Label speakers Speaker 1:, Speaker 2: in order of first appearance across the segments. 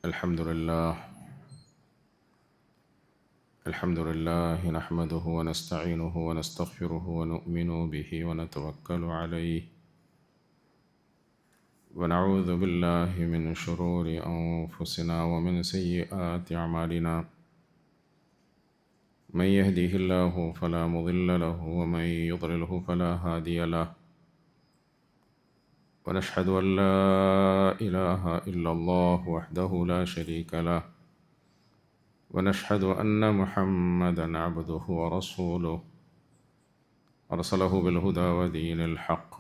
Speaker 1: الحمد لله نحمده ونستعينه ونستغفره ونؤمن به ونتوكل عليه ونعوذ بالله من شرور أنفسنا ومن سيئات أعمالنا من يهده الله فلا مضل له ومن يضلله فلا هادي له ونشهد أن لا إله إلا الله وحده لا شريك له ونشهد أن محمدًا عبده ورسوله أرسله بالهدى ودين الحق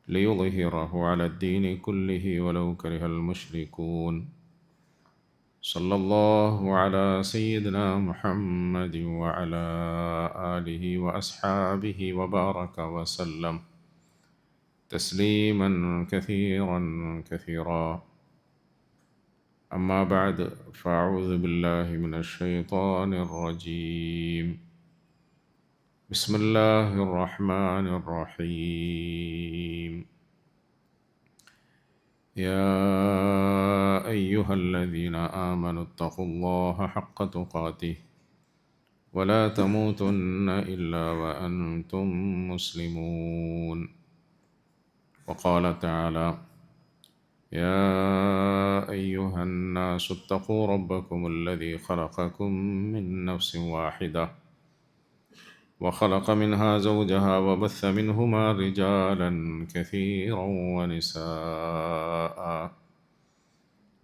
Speaker 1: ليظهره على الدين كله ولو كره المشركون صلى الله على سيدنا محمد وعلى آله وأصحابه وبارك وسلم تسليمًا كثيرًا كثيرًا أما بعد فأعوذ بالله من الشيطان الرجيم بسم الله الرحمن الرحيم يا أيها الذين آمنوا اتقوا الله حق تقاته ولا تموتن إلا وأنتم مسلمون وقال تعالى يا أيها الناس اتقوا ربكم الذي خلقكم من نفس واحدة وخلق منها زوجها وبث منهما رجالا كثيرا ونساء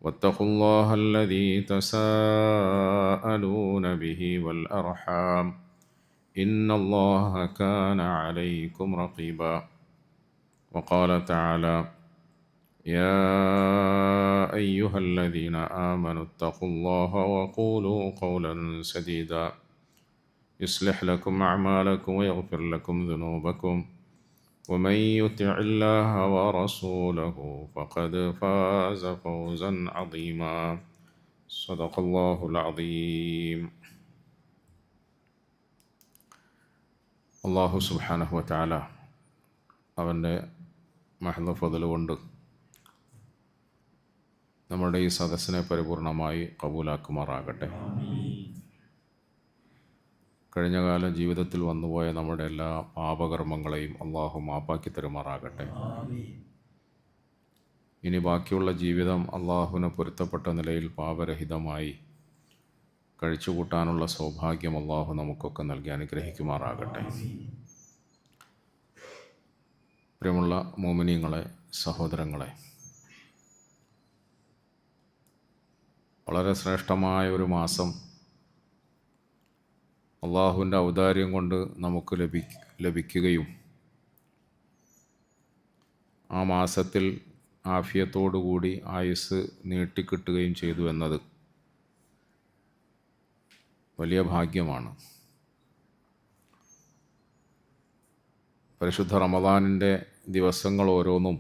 Speaker 1: واتقوا الله الذي تساءلون به والأرحام إن الله كان عليكم رقيبا وقال تعالى يا أيها الذين آمنوا اتقوا الله وقولوا قولا سديدا يصلح لكم أعمالكم ويغفر لكم ذنوبكم ومن يطع الله ورسوله فقد فاز فوزا عظيما صدق الله العظيم അല്ലാഹു സുബ്ഹാനഹു വ തആല അവൻ്റെ മഹദ് ഫضൽ കൊണ്ട് നമ്മുടെ ഈ സദസ്സിനെ പരിപൂർണമായി കബൂലാക്കുമാറാകട്ടെ. കഴിഞ്ഞകാല ജീവിതത്തിൽ വന്നുപോയ നമ്മുടെ എല്ലാ പാപകർമ്മങ്ങളെയും അള്ളാഹു മാപ്പാക്കി തരുമാറാകട്ടെ. ഇനി ബാക്കിയുള്ള ജീവിതം അള്ളാഹുവിന് പൊരുത്തപ്പെട്ട നിലയിൽ പാപരഹിതമായി കഴിച്ചുകൂട്ടാനുള്ള സൗഭാഗ്യം അള്ളാഹു നമുക്കൊക്കെ നൽകി അനുഗ്രഹിക്കുമാറാകട്ടെ. പ്രിയമുള്ള മോമിനീങ്ങളെ, സഹോദരങ്ങളെ, വളരെ ശ്രേഷ്ഠമായ ഒരു മാസം അള്ളാഹുവിൻ്റെ ഔദാര്യം കൊണ്ട് നമുക്ക് ലഭിക്കുകയും ആ മാസത്തിൽ ആഫിയത്തോടുകൂടി ആയുസ് നീട്ടിക്കിട്ടുകയും ചെയ്തു എന്നത് വലിയ ഭാഗ്യമാണ്. പരിശുദ്ധ റമദാനിൻ്റെ ദിവസങ്ങൾ ഓരോന്നും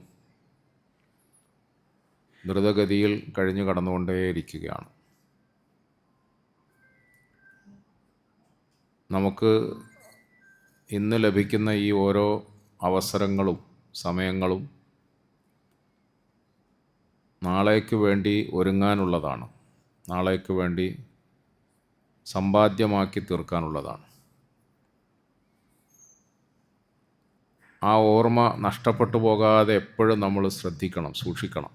Speaker 1: ദ്രുതഗതിയിൽ കഴിഞ്ഞു കടന്നുകൊണ്ടേയിരിക്കുകയാണ്. നമുക്ക് ഇന്ന് ലഭിക്കുന്ന ഈ ഓരോ അവസരങ്ങളും സമയങ്ങളും നാളേക്ക് വേണ്ടി ഒരുങ്ങാനുള്ളതാണ്, നാളേക്ക് വേണ്ടി സമ്പാദ്യമാക്കി തീർക്കാനുള്ളതാണ്. ആ ഓർമ്മ നഷ്ടപ്പെട്ടു പോകാതെ എപ്പോഴും നമ്മൾ ശ്രദ്ധിക്കണം, സൂക്ഷിക്കണം.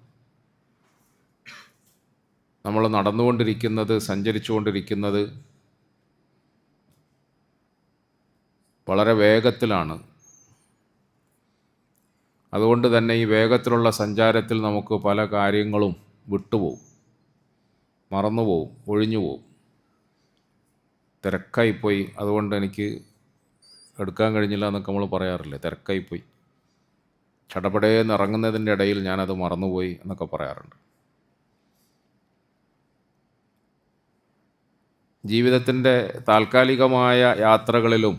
Speaker 1: നമ്മൾ നടന്നുകൊണ്ടിരിക്കുന്നത്, സഞ്ചരിച്ചുകൊണ്ടിരിക്കുന്നത് വളരെ വേഗത്തിലാണ്. അതുകൊണ്ട് തന്നെ ഈ വേഗത്തിലുള്ള സഞ്ചാരത്തിൽ നമുക്ക് പല കാര്യങ്ങളും വിട്ടുപോകും, മറന്നുപോകും, ഒഴിഞ്ഞുപോകും. തിരക്കായിപ്പോയി, അതുകൊണ്ട് എനിക്ക് എടുക്കാൻ കഴിഞ്ഞില്ല എന്നൊക്കെ നമ്മൾ പറയാറില്ലേ. തിരക്കായിപ്പോയി, ചടപടേന്ന് ഇറങ്ങുന്നതിൻ്റെ ഇടയിൽ ഞാനത് മറന്നുപോയി എന്നൊക്കെ പറയാറുണ്ട്. ജീവിതത്തിൻ്റെ താൽക്കാലികമായ യാത്രകളിലും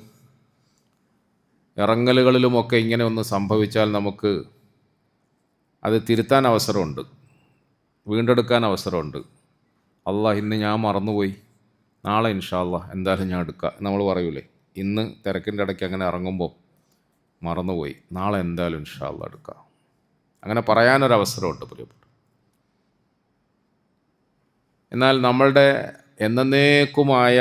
Speaker 1: ഇറങ്ങലുകളിലുമൊക്കെ ഇങ്ങനെ ഒന്ന് സംഭവിച്ചാൽ നമുക്ക് അത് തിരുത്താൻ അവസരമുണ്ട്, വീണ്ടെടുക്കാൻ അവസരമുണ്ട്. അല്ലാഹ് ഇന്ന് ഞാൻ മറന്നുപോയി, നാളെ ഇൻഷാ അല്ലാഹ് എന്തായാലും ഞാൻ എടുക്കാം നമ്മൾ പറയൂലേ. ഇന്ന് തിരക്കിൻ്റെ ഇടയ്ക്ക് അങ്ങനെ ഇറങ്ങുമ്പോൾ മറന്നുപോയി, നാളെ എന്തായാലും ഇൻഷാ അല്ലാഹ് എടുക്കാം. അങ്ങനെ പറയാനൊരവസരമുണ്ട് പ്രിയപ്പെട്ടു. എന്നാൽ നമ്മളുടെ എന്നേക്കുമായ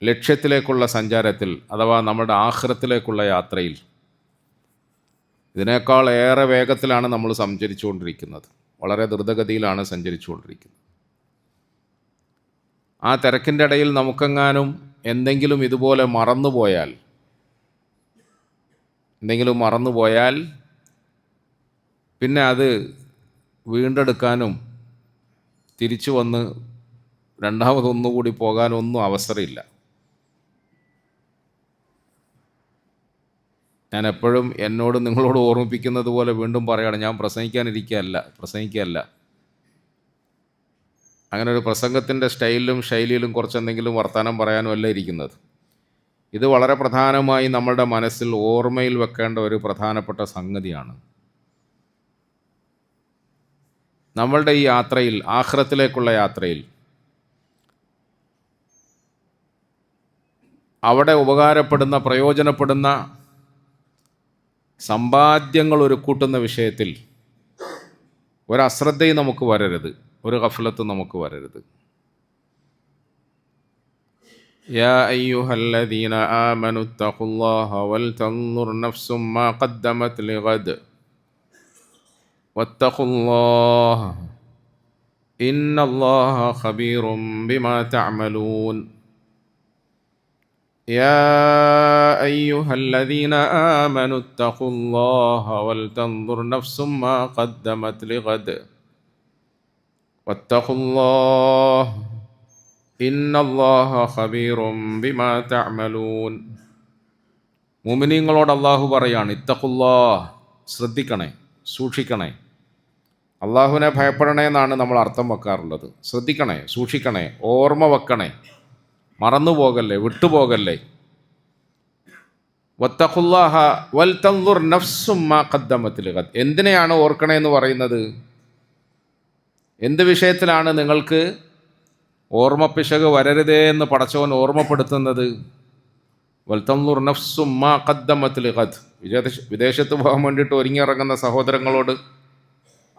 Speaker 1: ലക്ഷ്യത്തിലേക്കുള്ള സഞ്ചാരത്തിൽ, അഥവാ നമ്മുടെ ആഖിറത്തിലേക്കുള്ള യാത്രയിൽ ഇതിനേക്കാൾ ഏറെ വേഗത്തിലാണ് നമ്മൾ സഞ്ചരിച്ചുകൊണ്ടിരിക്കുന്നത്. വളരെ ദ്രുതഗതിയിലാണ് സഞ്ചരിച്ചുകൊണ്ടിരിക്കുന്നത്. ആ തിരക്കിൻ്റെ ഇടയിൽ നമുക്കെങ്ങാനും എന്തെങ്കിലും ഇതുപോലെ മറന്നുപോയാൽ പിന്നെ അത് വീണ്ടെടുക്കാനും തിരിച്ചു വന്ന് രണ്ടാമതൊന്നുകൂടി പോകാനൊന്നും അവസരമില്ല. ഞാൻ എപ്പോഴും എന്നോട് നിങ്ങളോട് ഓർമ്മിപ്പിക്കുന്നത് പോലെ വീണ്ടും പറയുകയാണ്, ഞാൻ പ്രസംഗിക്കുകയല്ല. അങ്ങനെ ഒരു പ്രസംഗത്തിൻ്റെ സ്റ്റൈലിലും ശൈലിയിലും കുറച്ചെന്തെങ്കിലും വർത്തമാനം പറയാനും അല്ല ഇരിക്കുന്നത്. ഇത് വളരെ പ്രധാനമായി നമ്മളുടെ മനസ്സിൽ ഓർമ്മയിൽ വെക്കേണ്ട ഒരു പ്രധാനപ്പെട്ട സംഗതിയാണ്. നമ്മളുടെ ഈ യാത്രയിൽ, ആഖിറത്തിലേക്കുള്ള യാത്രയിൽ, അവിടെ ഉപകാരപ്പെടുന്ന, പ്രയോജനപ്പെടുന്ന സമ്പാദ്യങ്ങൾ ഒരുക്കൂട്ടുന്ന വിഷയത്തിൽ ഒരശ്രദ്ധയും നമുക്ക് വരരുത്, ഒരു ഗഫ്ലത്തും നമുക്ക് വരരുത്. യാ അയ്യുഹല്ലദീന ആമനു തഖുല്ലാഹ വൽതൻദുർ നഫ്സും മാ ഖദ്ദമത് ലിഗദ് വത്തഖുല്ലാഹ ഇന്നല്ലാഹ ഖബീറും ബിമാ തഅമലൂൻ. يا أيها الذين آمنوا اتقوا الله ولتنظر نفس ما قدمت لغد واتقوا الله إن الله خبير بما تعملون. മുഅ്മിനീങ്ങളോട് അല്ലാഹു പറയാണ്, ഇത്തഖുല്ലാഹ്, ശ്രദ്ധിക്കണേ, സൂക്ഷിക്കണേ. അല്ലാഹുവിനെ ഭയപ്പെടണേ എന്നാണ് നമ്മൾ അർത്ഥം വെക്കാറുള്ളത്. ശ്രദ്ധിക്കണേ, സൂക്ഷിക്കണേ, ഓർമ്മ വെക്കണേ, മറന്നുപോകല്ലേ, വിട്ടുപോകല്ലേ. വത്തഖുല്ലാഹ വൽതൻദുർ നഫ്സും മാ ഖദ്ദമത് ലിഗദ്. എന്തിനെയാണ് ഓർക്കണേ എന്ന് പറയുന്നത്? എന്ത് വിഷയത്തിലാണ് നിങ്ങൾക്ക് ഓർമ്മപ്പിശക് വരരുതേ എന്ന് പടച്ചവൻ ഓർമ്മപ്പെടുത്തുന്നത്? വൽതൻദുർ നഫ്സും മാ ഖദ്ദമത് ലിഗദ്. വിദേശത്ത് പോകാൻ വേണ്ടിയിട്ട് ഒരുങ്ങിയിറങ്ങുന്ന സഹോദരങ്ങളോട്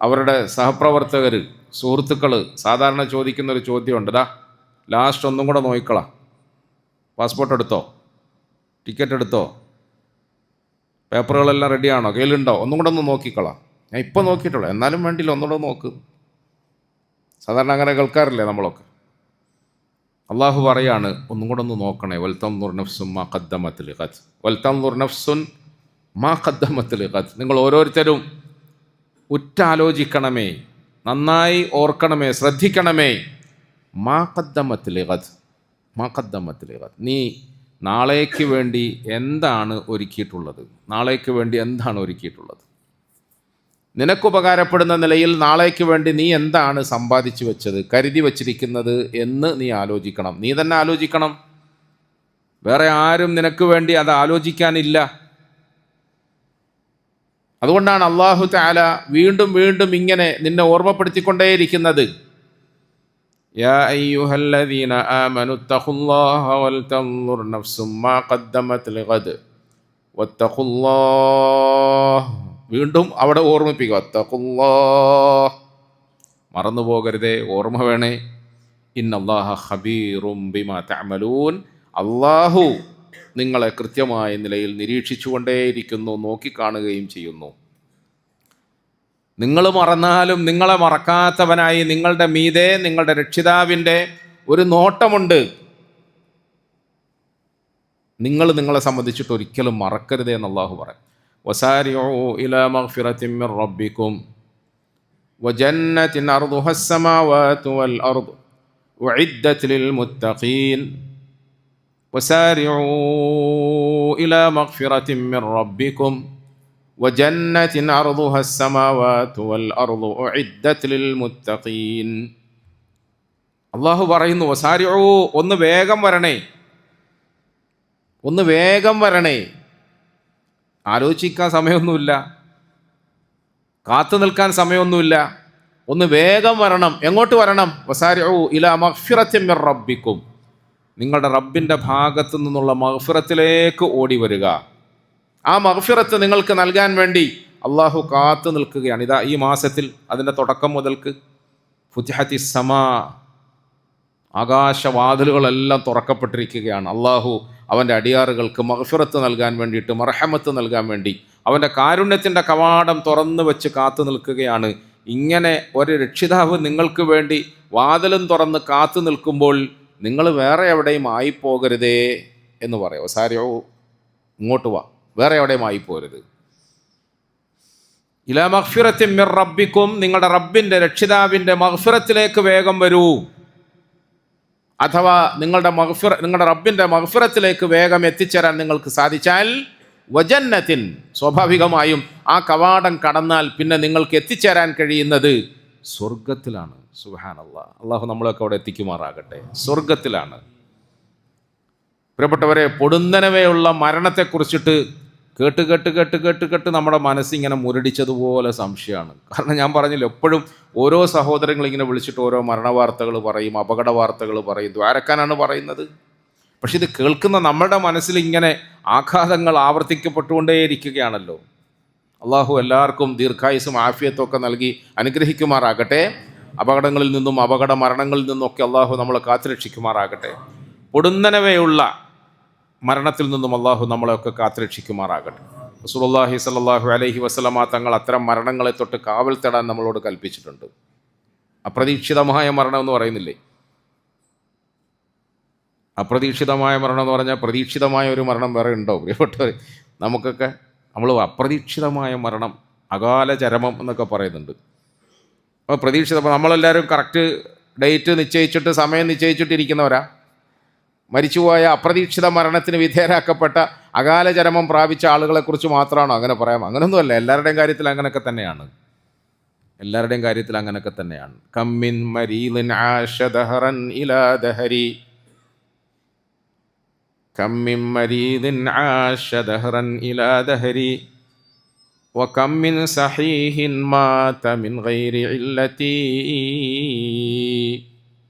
Speaker 1: അവരുടെ സഹപ്രവർത്തകർ, സുഹൃത്തുക്കൾ സാധാരണ ചോദിക്കുന്നൊരു ചോദ്യമുണ്ട്. ലാസ്റ്റ് ഒന്നും കൂടെ നോക്കിക്കളാം, പാസ്പോർട്ട് എടുത്തോ, ടിക്കറ്റ് എടുത്തോ, പേപ്പറുകളെല്ലാം റെഡിയാണോ, കയ്യിലുണ്ടോ, ഒന്നും കൂടെ ഒന്ന് നോക്കിക്കളാം. ഞാൻ ഇപ്പോൾ നോക്കിയിട്ടുള്ളൂ, എന്നാലും വേണ്ടിയില്ല, ഒന്നുകൂടെ നോക്ക്. സാധാരണ അങ്ങനെ കേൾക്കാറില്ലേ നമ്മളൊക്കെ? അള്ളാഹു പറയാണ്, ഒന്നും കൂടെ ഒന്ന് നോക്കണേ. വൽതൻദുർ നഫ്സുൻ മാ ഖദ്ദമത് ലിഗദ് വൽതൻദുർ നഫ്സുൻ മാ ഖദ്ദമത് ലിഗദ്. നിങ്ങൾ ഓരോരുത്തരും ഉറ്റാലോചിക്കണമേ, നന്നായി ഓർക്കണമേ, ശ്രദ്ധിക്കണമേ. മാ ഖദ്ദമത് ലിഗദ്, മാ ഖദ്ദമത് ലിഗദ്. നീ നാളേക്ക് വേണ്ടി എന്താണ് ഒരുക്കിയിട്ടുള്ളത്? നാളേക്ക് വേണ്ടി എന്താണ് ഒരുക്കിയിട്ടുള്ളത്? നിനക്കുപകാരപ്പെടുന്ന നിലയിൽ നാളേക്ക് വേണ്ടി നീ എന്താണ് സമ്പാദിച്ചു വെച്ചത്, കരുതി വച്ചിരിക്കുന്നത് എന്ന് നീ ആലോചിക്കണം. നീ തന്നെ ആലോചിക്കണം. വേറെ ആരും നിനക്ക് വേണ്ടി അത് ആലോചിക്കാനില്ല. അതുകൊണ്ടാണ് അല്ലാഹു തആല വീണ്ടും വീണ്ടും ഇങ്ങനെ നിന്നെ ഓർമ്മപ്പെടുത്തിക്കൊണ്ടേയിരിക്കുന്നത്. യാ അയ്യുഹല്ലദീന ആമനു തഖുല്ലാഹ വൽതൻദുർ നഫ്സും മാ ഖദ്ദമത് ലിഗദ് വത്തഖുല്ലാഹ്. വീണ്ടും അവിടെ ഓർമ്മിപ്പിക്കുക, വത്തഖുല്ലാഹ്, മറന്നു പോകരുതേ, ഓർമ്മ വേണേ. ഇന്നല്ലാഹ ഖബീറും ബിമാ തഅമലൂൻ. അല്ലാഹു നിങ്ങളെ കൃത്യമായ നിലയിൽ നിരീക്ഷിച്ചുകൊണ്ടേയിരിക്കുന്നു, നോക്കിക്കാണുകയും ചെയ്യുന്നു. നിങ്ങൾ മറന്നാലും നിങ്ങളെ മറക്കാത്തവനായി നിങ്ങളുടെ മീതെ നിങ്ങളുടെ രക്ഷിതാവിൻ്റെ ഒരു നോട്ടമുണ്ട്. നിങ്ങൾ നിങ്ങളെ സംബന്ധിച്ചിട്ട് ഒരിക്കലും മറക്കരുതേ എന്ന് അല്ലാഹു പറയും. വസാരിഉ ഇലാ മഗ്ഫിറത്തിൻ മിർ റബ്ബിക്കും വജന്നത്തിൻ അർദുഹസ് സമാവാതു വൽ അർദ് ഉഇദ്ദത് ലിൽ മുത്തഖീൻ. വസാരിഉ ഇലാ മഗ്ഫിറത്തിൻ മിർ റബ്ബിക്കും വജന്നത്തിൻ അർദുഹസ് സമാവാതു വൽ അർദ് ഉഇദ്ദത് ലിൽ മുത്തഖീൻ. അല്ലാഹു പറയുന്നു, വസാരിഉ, ഒന്ന് വേഗം വരണേ, ഒന്ന് വേഗം വരണേ. ആലോചിക്കാൻ സമയമൊന്നുമില്ല, കാത്തു നിൽക്കാൻ സമയമൊന്നുമില്ല, ഒന്ന് വേഗം വരണം. എങ്ങോട്ട് വരണം? വസാരിഉ ഇലാ മഗ്ഫിറത്തിൻ മിർ റബ്ബിക്കും, നിങ്ങളുടെ റബ്ബിൻ്റെ ഭാഗത്തു നിന്നുള്ള മഗ്ഫിറത്തിലേക്ക് ഓടി വരിക. ആ മഗ്ഫിറത്ത് നിങ്ങൾക്ക് നൽകാൻ വേണ്ടി അള്ളാഹു കാത്തു നിൽക്കുകയാണ്. ഇതാ ഈ മാസത്തിൽ അതിൻ്റെ തുടക്കം മുതൽക്ക് ഫുതിഹത്തി സമാ, ആകാശവാതിലുകളെല്ലാം തുറക്കപ്പെട്ടിരിക്കുകയാണ്. അള്ളാഹു അവൻ്റെ അടിയാറുകൾക്ക് മഗ്ഫിറത്ത് നൽകാൻ വേണ്ടിയിട്ട്, മർഹമത്ത് നൽകാൻ വേണ്ടി അവൻ്റെ കാരുണ്യത്തിൻ്റെ കവാടം തുറന്നു വെച്ച് കാത്തു നിൽക്കുകയാണ്. ഇങ്ങനെ ഒരു രക്ഷിതാവ് നിങ്ങൾക്ക് വേണ്ടി വാതിലും തുറന്ന് കാത്തു നിൽക്കുമ്പോൾ നിങ്ങൾ വേറെ എവിടെയും ആയിപ്പോകരുതേ എന്ന് പറയും. സാരിയോ, ഇങ്ങോട്ട് വാ, വേറെ എവിടെയും ആയിപ്പോകരുത്. ഇലാ മഗ്ഫിറത്തിൻ മിർ റബ്ബിക്കും, നിങ്ങളുടെ റബ്ബിൻ്റെ, രക്ഷിതാവിൻ്റെ മഗ്ഫിറത്തിലേക്ക് വേഗം വരൂ. അഥവാ നിങ്ങളുടെ റബ്ബിൻ്റെ മഗ്ഫിറത്തിലേക്ക് വേഗം എത്തിച്ചേരാൻ നിങ്ങൾക്ക് സാധിച്ചാൽ, വജന്നത്തിൻ, സ്വാഭാവികമായും ആ കവാടം കടന്നാൽ പിന്നെ നിങ്ങൾക്ക് എത്തിച്ചേരാൻ കഴിയുന്നത് സ്വർഗത്തിലാണ്. സുബ്ഹാനല്ലാഹ്, അള്ളാഹു നമ്മളൊക്കെ അവിടെ എത്തിക്കുമാറാകട്ടെ. സ്വർഗത്തിലാണ്. പ്രിയപ്പെട്ടവരെ, പൊടുന്നനവെയുള്ള മരണത്തെക്കുറിച്ചിട്ട് കേട്ട് കേട്ട് കേട്ട് കേട്ട് കേട്ട് നമ്മുടെ മനസ്സിങ്ങനെ മുരടിച്ചതുപോലെ സംശയമാണ്. കാരണം ഞാൻ പറഞ്ഞില്ല, എപ്പോഴും ഓരോ സഹോദരങ്ങൾ ഇങ്ങനെ വിളിച്ചിട്ട് ഓരോ മരണവാർത്തകൾ പറയും, അപകട വാർത്തകൾ പറയും, ദ്വാരക്കാനാണ് പറയുന്നത്. പക്ഷെ ഇത് കേൾക്കുന്ന നമ്മളുടെ മനസ്സിൽ ഇങ്ങനെ ആഘാതങ്ങൾ ആവർത്തിക്കപ്പെട്ടുകൊണ്ടേയിരിക്കുകയാണല്ലോ. അള്ളാഹു എല്ലാവർക്കും ദീർഘായുസ്സും ആഫിയത്തും ഒക്കെ നൽകി അനുഗ്രഹിക്കുമാറാകട്ടെ. അപകടങ്ങളിൽ നിന്നും അപകട മരണങ്ങളിൽ നിന്നൊക്കെ അള്ളാഹു നമ്മളെ കാത്തുരക്ഷിക്കുമാറാകട്ടെ. പൊടുന്നനവെയുള്ള മരണത്തിൽ നിന്നും അള്ളാഹു നമ്മളെയൊക്കെ കാത്തുരക്ഷിക്കുമാറാകട്ടെ. റസൂലുള്ളാഹി സ്വല്ലല്ലാഹു അലൈഹി വസല്ലമ തങ്ങൾ അത്തരം മരണങ്ങളെ തൊട്ട് കാവൽ തേടാൻ നമ്മളോട് കൽപ്പിച്ചിട്ടുണ്ട്. അപ്രതീക്ഷിതമായ മരണം എന്ന് പറയുന്നില്ലേ? അപ്രതീക്ഷിതമായ മരണം എന്ന് പറഞ്ഞാൽ പ്രതീക്ഷിതമായ ഒരു മരണം വേറെ ഉണ്ടോ പ്രിയപ്പെട്ടവർ? നമുക്കൊക്കെ നമ്മൾ അപ്രതീക്ഷിതമായ മരണം, അകാല ചരമം എന്നൊക്കെ പറയുന്നുണ്ട്. അപ്പോൾ അപ്പോൾ നമ്മളെല്ലാവരും കറക്റ്റ് ഡേറ്റ് നിശ്ചയിച്ചിട്ട് സമയം നിശ്ചയിച്ചിട്ടിരിക്കുന്നവരാ. മരിച്ചുപോയ അപ്രതീക്ഷിത മരണത്തിന് വിധേയരാക്കപ്പെട്ട അകാല ചരമം പ്രാപിച്ച ആളുകളെക്കുറിച്ച് മാത്രമാണോ അങ്ങനെ പറയാം? അങ്ങനൊന്നുമല്ല. എല്ലാവരുടെയും കാര്യത്തിൽ അങ്ങനെയൊക്കെ തന്നെയാണ്. എല്ലാവരുടെയും കാര്യത്തിൽ അങ്ങനെയൊക്കെ തന്നെയാണ്. കമ്മിൻ മരീലിൻ ആശ ദഹറൻ ഇലാ ദഹരി, കമ്മിൻ മരീലിൻ ആശ ദഹറൻ ഇലാ ദഹരി വകമ്മിൻ സഹീഹിൻ മാത മിൻ ഗൈരി ഇല്ലതി.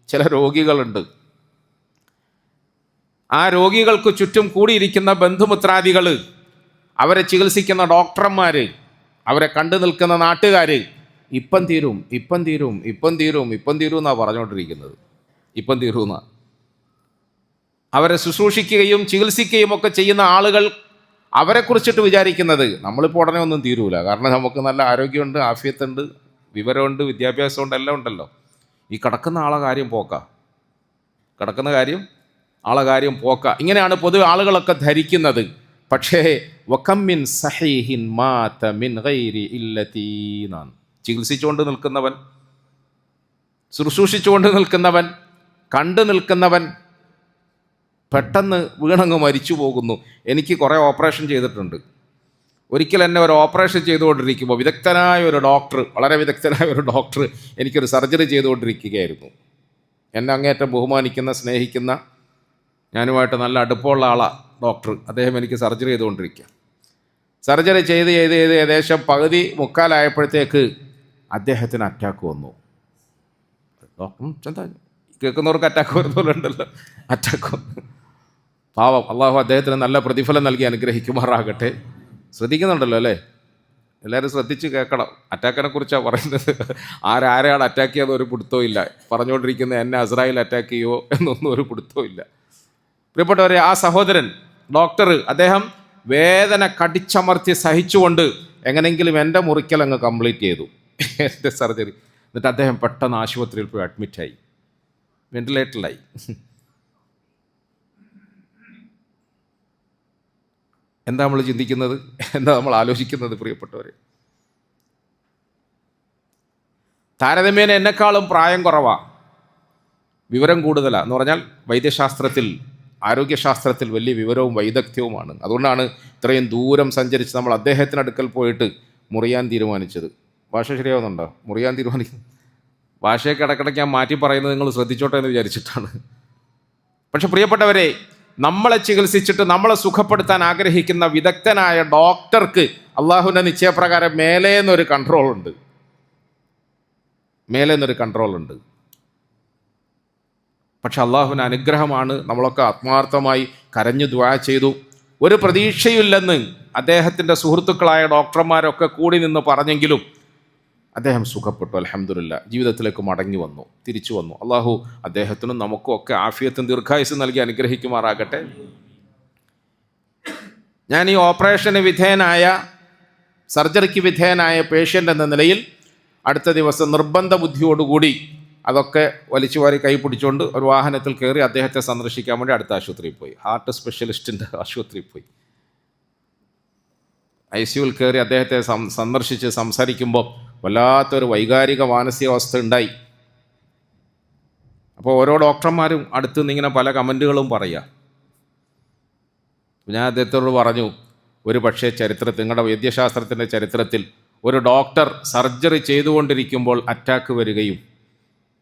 Speaker 1: ചില രോഗികളുണ്ട്. ആ രോഗികൾക്ക് ചുറ്റും കൂടിയിരിക്കുന്ന ബന്ധുമിത്രാദികൾ, അവരെ ചികിത്സിക്കുന്ന ഡോക്ടർമാർ, അവരെ കണ്ടു നിൽക്കുന്ന നാട്ടുകാർ, ഇപ്പം തീരും ഇപ്പം തീരും ഇപ്പം തീരും ഇപ്പം തീരും എന്നാണ് പറഞ്ഞുകൊണ്ടിരിക്കുന്നത്. ഇപ്പം തീരുമെന്ന അവരെ ശുശ്രൂഷിക്കുകയും ചികിത്സിക്കുകയും ഒക്കെ ചെയ്യുന്ന ആളുകൾ അവരെക്കുറിച്ചിട്ട് വിചാരിക്കുന്നത് നമ്മളിപ്പോൾ ഉടനെ ഒന്നും തീരൂല. കാരണം നമുക്ക് നല്ല ആരോഗ്യമുണ്ട്, ആഫിയത്തുണ്ട്, വിവരമുണ്ട്, വിദ്യാഭ്യാസമുണ്ട്, എല്ലാം ഉണ്ടല്ലോ. ഈ കിടക്കുന്ന ആളെ കാര്യം പോക്ക, കിടക്കുന്ന കാര്യം പോക്ക. ഇങ്ങനെയാണ് പൊതുവെ ആളുകളൊക്കെ ധരിക്കുന്നത്. പക്ഷേ വകമ്മിൻ സഹീഹിൻ മാത മിൻ ഗൈരി ഇല്ലതി, ചികിത്സിച്ചുകൊണ്ട് നിൽക്കുന്നവൻ, ശുശ്രൂഷിച്ചുകൊണ്ട് നിൽക്കുന്നവൻ, കണ്ടു നിൽക്കുന്നവൻ പെട്ടെന്ന് വീണങ്ങ് മരിച്ചു പോകുന്നു. എനിക്ക് കുറേ ഓപ്പറേഷൻ ചെയ്തിട്ടുണ്ട്. ഒരിക്കൽ എന്നെ ഒരു ഓപ്പറേഷൻ ചെയ്തുകൊണ്ടിരിക്കുമ്പോൾ വളരെ വിദഗ്ധനായ ഒരു ഡോക്ടർ എനിക്കൊരു സർജറി ചെയ്തുകൊണ്ടിരിക്കുകയായിരുന്നു. എന്നെ അങ്ങേറ്റം ബഹുമാനിക്കുന്ന, സ്നേഹിക്കുന്ന, ഞാനുമായിട്ട് നല്ല അടുപ്പമുള്ള ആളാണ് ഡോക്ടർ. അദ്ദേഹം എനിക്ക് സർജറി ചെയ്തുകൊണ്ടിരിക്കുക. സർജറി ചെയ്ത് ഏകദേശം പകുതി മുക്കാലായപ്പോഴത്തേക്ക് അദ്ദേഹത്തിന് അറ്റാക്ക് വന്നു. ഡോക്ടർ എന്താ കേൾക്കുന്നവർക്ക് അറ്റാക്ക് വരുന്നവരുണ്ടല്ലോ, അറ്റാക്ക് വന്നു. പാവം, അള്ളാഹു അദ്ദേഹത്തിന് നല്ല പ്രതിഫലം നൽകി അനുഗ്രഹിക്കുമാറാകട്ടെ. ശ്രദ്ധിക്കുന്നുണ്ടല്ലോ അല്ലേ? എല്ലാവരും ശ്രദ്ധിച്ച് കേൾക്കണം. അറ്റാക്കിനെ കുറിച്ചാണ് പറയുന്നത്. ആരെയാണ് അറ്റാക്ക് ചെയ്യാതെ ഒരു പിടുത്തവും ഇല്ല. പറഞ്ഞുകൊണ്ടിരിക്കുന്ന എന്നെ അസ്രായേൽ അറ്റാക്ക് ചെയ്യുമോ എന്നൊന്നും ഒരു പിടുത്തവും ഇല്ല. പ്രിയപ്പെട്ടവരെ, ആ സഹോദരൻ ഡോക്ടർ, അദ്ദേഹം വേദന കടിച്ചമർത്തി സഹിച്ചുകൊണ്ട് എങ്ങനെയെങ്കിലും എൻ്റെ മുറിക്കൽ അങ്ങ് കംപ്ലീറ്റ് ചെയ്തു, എൻ്റെ സർജറി. എന്നിട്ട് അദ്ദേഹം പെട്ടെന്ന് ആശുപത്രിയിൽ പോയി അഡ്മിറ്റായി, വെന്റിലേറ്ററിലായി. എന്താ നമ്മൾ ചിന്തിക്കുന്നത്? എന്താ നമ്മൾ ആലോചിക്കുന്നത്? പ്രിയപ്പെട്ടവരെ, താരതമ്യേന എന്നെക്കാളും പ്രായം കുറവാണ്, വിവരം കൂടുതലാണ്. എന്ന് പറഞ്ഞാൽ വൈദ്യശാസ്ത്രത്തിൽ, ആരോഗ്യശാസ്ത്രത്തിൽ വലിയ വിവരവും വൈദഗ്ധ്യവുമാണ്. അതുകൊണ്ടാണ് ഇത്രയും ദൂരം സഞ്ചരിച്ച് നമ്മൾ അദ്ദേഹത്തിനടുക്കൽ പോയിട്ട് മുറിയാൻ തീരുമാനിച്ചത്. ഭാഷ ശരിയാവുന്നുണ്ടോ? മുറിയാൻ തീരുമാനിക്കുന്നു. ഭാഷയൊക്കെ ഇടയ്ക്കിടയ്ക്ക് ഞാൻ മാറ്റി പറയുന്നത് നിങ്ങൾ ശ്രദ്ധിച്ചോട്ടെ എന്ന് വിചാരിച്ചിട്ടാണ്. പക്ഷെ പ്രിയപ്പെട്ടവരെ, നമ്മളെ ചികിത്സിച്ചിട്ട് നമ്മളെ സുഖപ്പെടുത്താൻ ആഗ്രഹിക്കുന്ന വിദഗ്ധനായ ഡോക്ടർക്ക് അള്ളാഹുവിൻ്റെ നിശ്ചയപ്രകാരം മേലേന്നൊരു കൺട്രോളുണ്ട്. പക്ഷെ അള്ളാഹുവിൻ്റെ അനുഗ്രഹമാണ്. നമ്മളൊക്കെ ആത്മാർത്ഥമായി കരഞ്ഞു ദുആ ചെയ്തു. ഒരു പ്രതീക്ഷയില്ലെന്ന് അദ്ദേഹത്തിൻ്റെ സുഹൃത്തുക്കളായ ഡോക്ടർമാരൊക്കെ കൂടി നിന്ന് പറഞ്ഞെങ്കിലും അദ്ദേഹം സുഖപ്പെട്ടു, അൽഹംദുലില്ലാ, ജീവിതത്തിലേക്ക് മടങ്ങി വന്നു, തിരിച്ചു വന്നു. അള്ളാഹു അദ്ദേഹത്തിനും നമുക്കും ഒക്കെ ആഫിയത്തും ദീർഘായുസ്സും നൽകി അനുഗ്രഹിക്കുമാറാകട്ടെ. ഞാൻ ഈ ഓപ്പറേഷന് വിധേയനായ, സർജറിക്ക് വിധേയനായ പേഷ്യൻ്റ് എന്ന നിലയിൽ അടുത്ത ദിവസം നിർബന്ധ ബുദ്ധിയോടുകൂടി അതൊക്കെ വലിച്ചു വാരി കൈ പിടിച്ചുകൊണ്ട് ഒരു വാഹനത്തിൽ കയറി അദ്ദേഹത്തെ സന്ദർശിക്കാൻ വേണ്ടി അടുത്ത ആശുപത്രിയിൽ പോയി. ഹാർട്ട് സ്പെഷ്യലിസ്റ്റിൻ്റെ ആശുപത്രിയിൽ പോയി. ICUവിൽ കയറി അദ്ദേഹത്തെ സന്ദർശിച്ച് സംസാരിക്കുമ്പോൾ വല്ലാത്തൊരു വൈകാരിക മാനസികാവസ്ഥ ഉണ്ടായി. അപ്പോൾ ഓരോ ഡോക്ടർമാരും അടുത്ത് നിന്ന് ഇങ്ങനെ പല കമൻറ്റുകളും പറയുക. ഞാൻ അദ്ദേഹത്തോട് പറഞ്ഞു, ഒരു പക്ഷേ ചരിത്രത്തിൽ, നിങ്ങളുടെ വൈദ്യശാസ്ത്രത്തിൻ്റെ ചരിത്രത്തിൽ ഒരു ഡോക്ടർ സർജറി ചെയ്തുകൊണ്ടിരിക്കുമ്പോൾ അറ്റാക്ക് വരികയും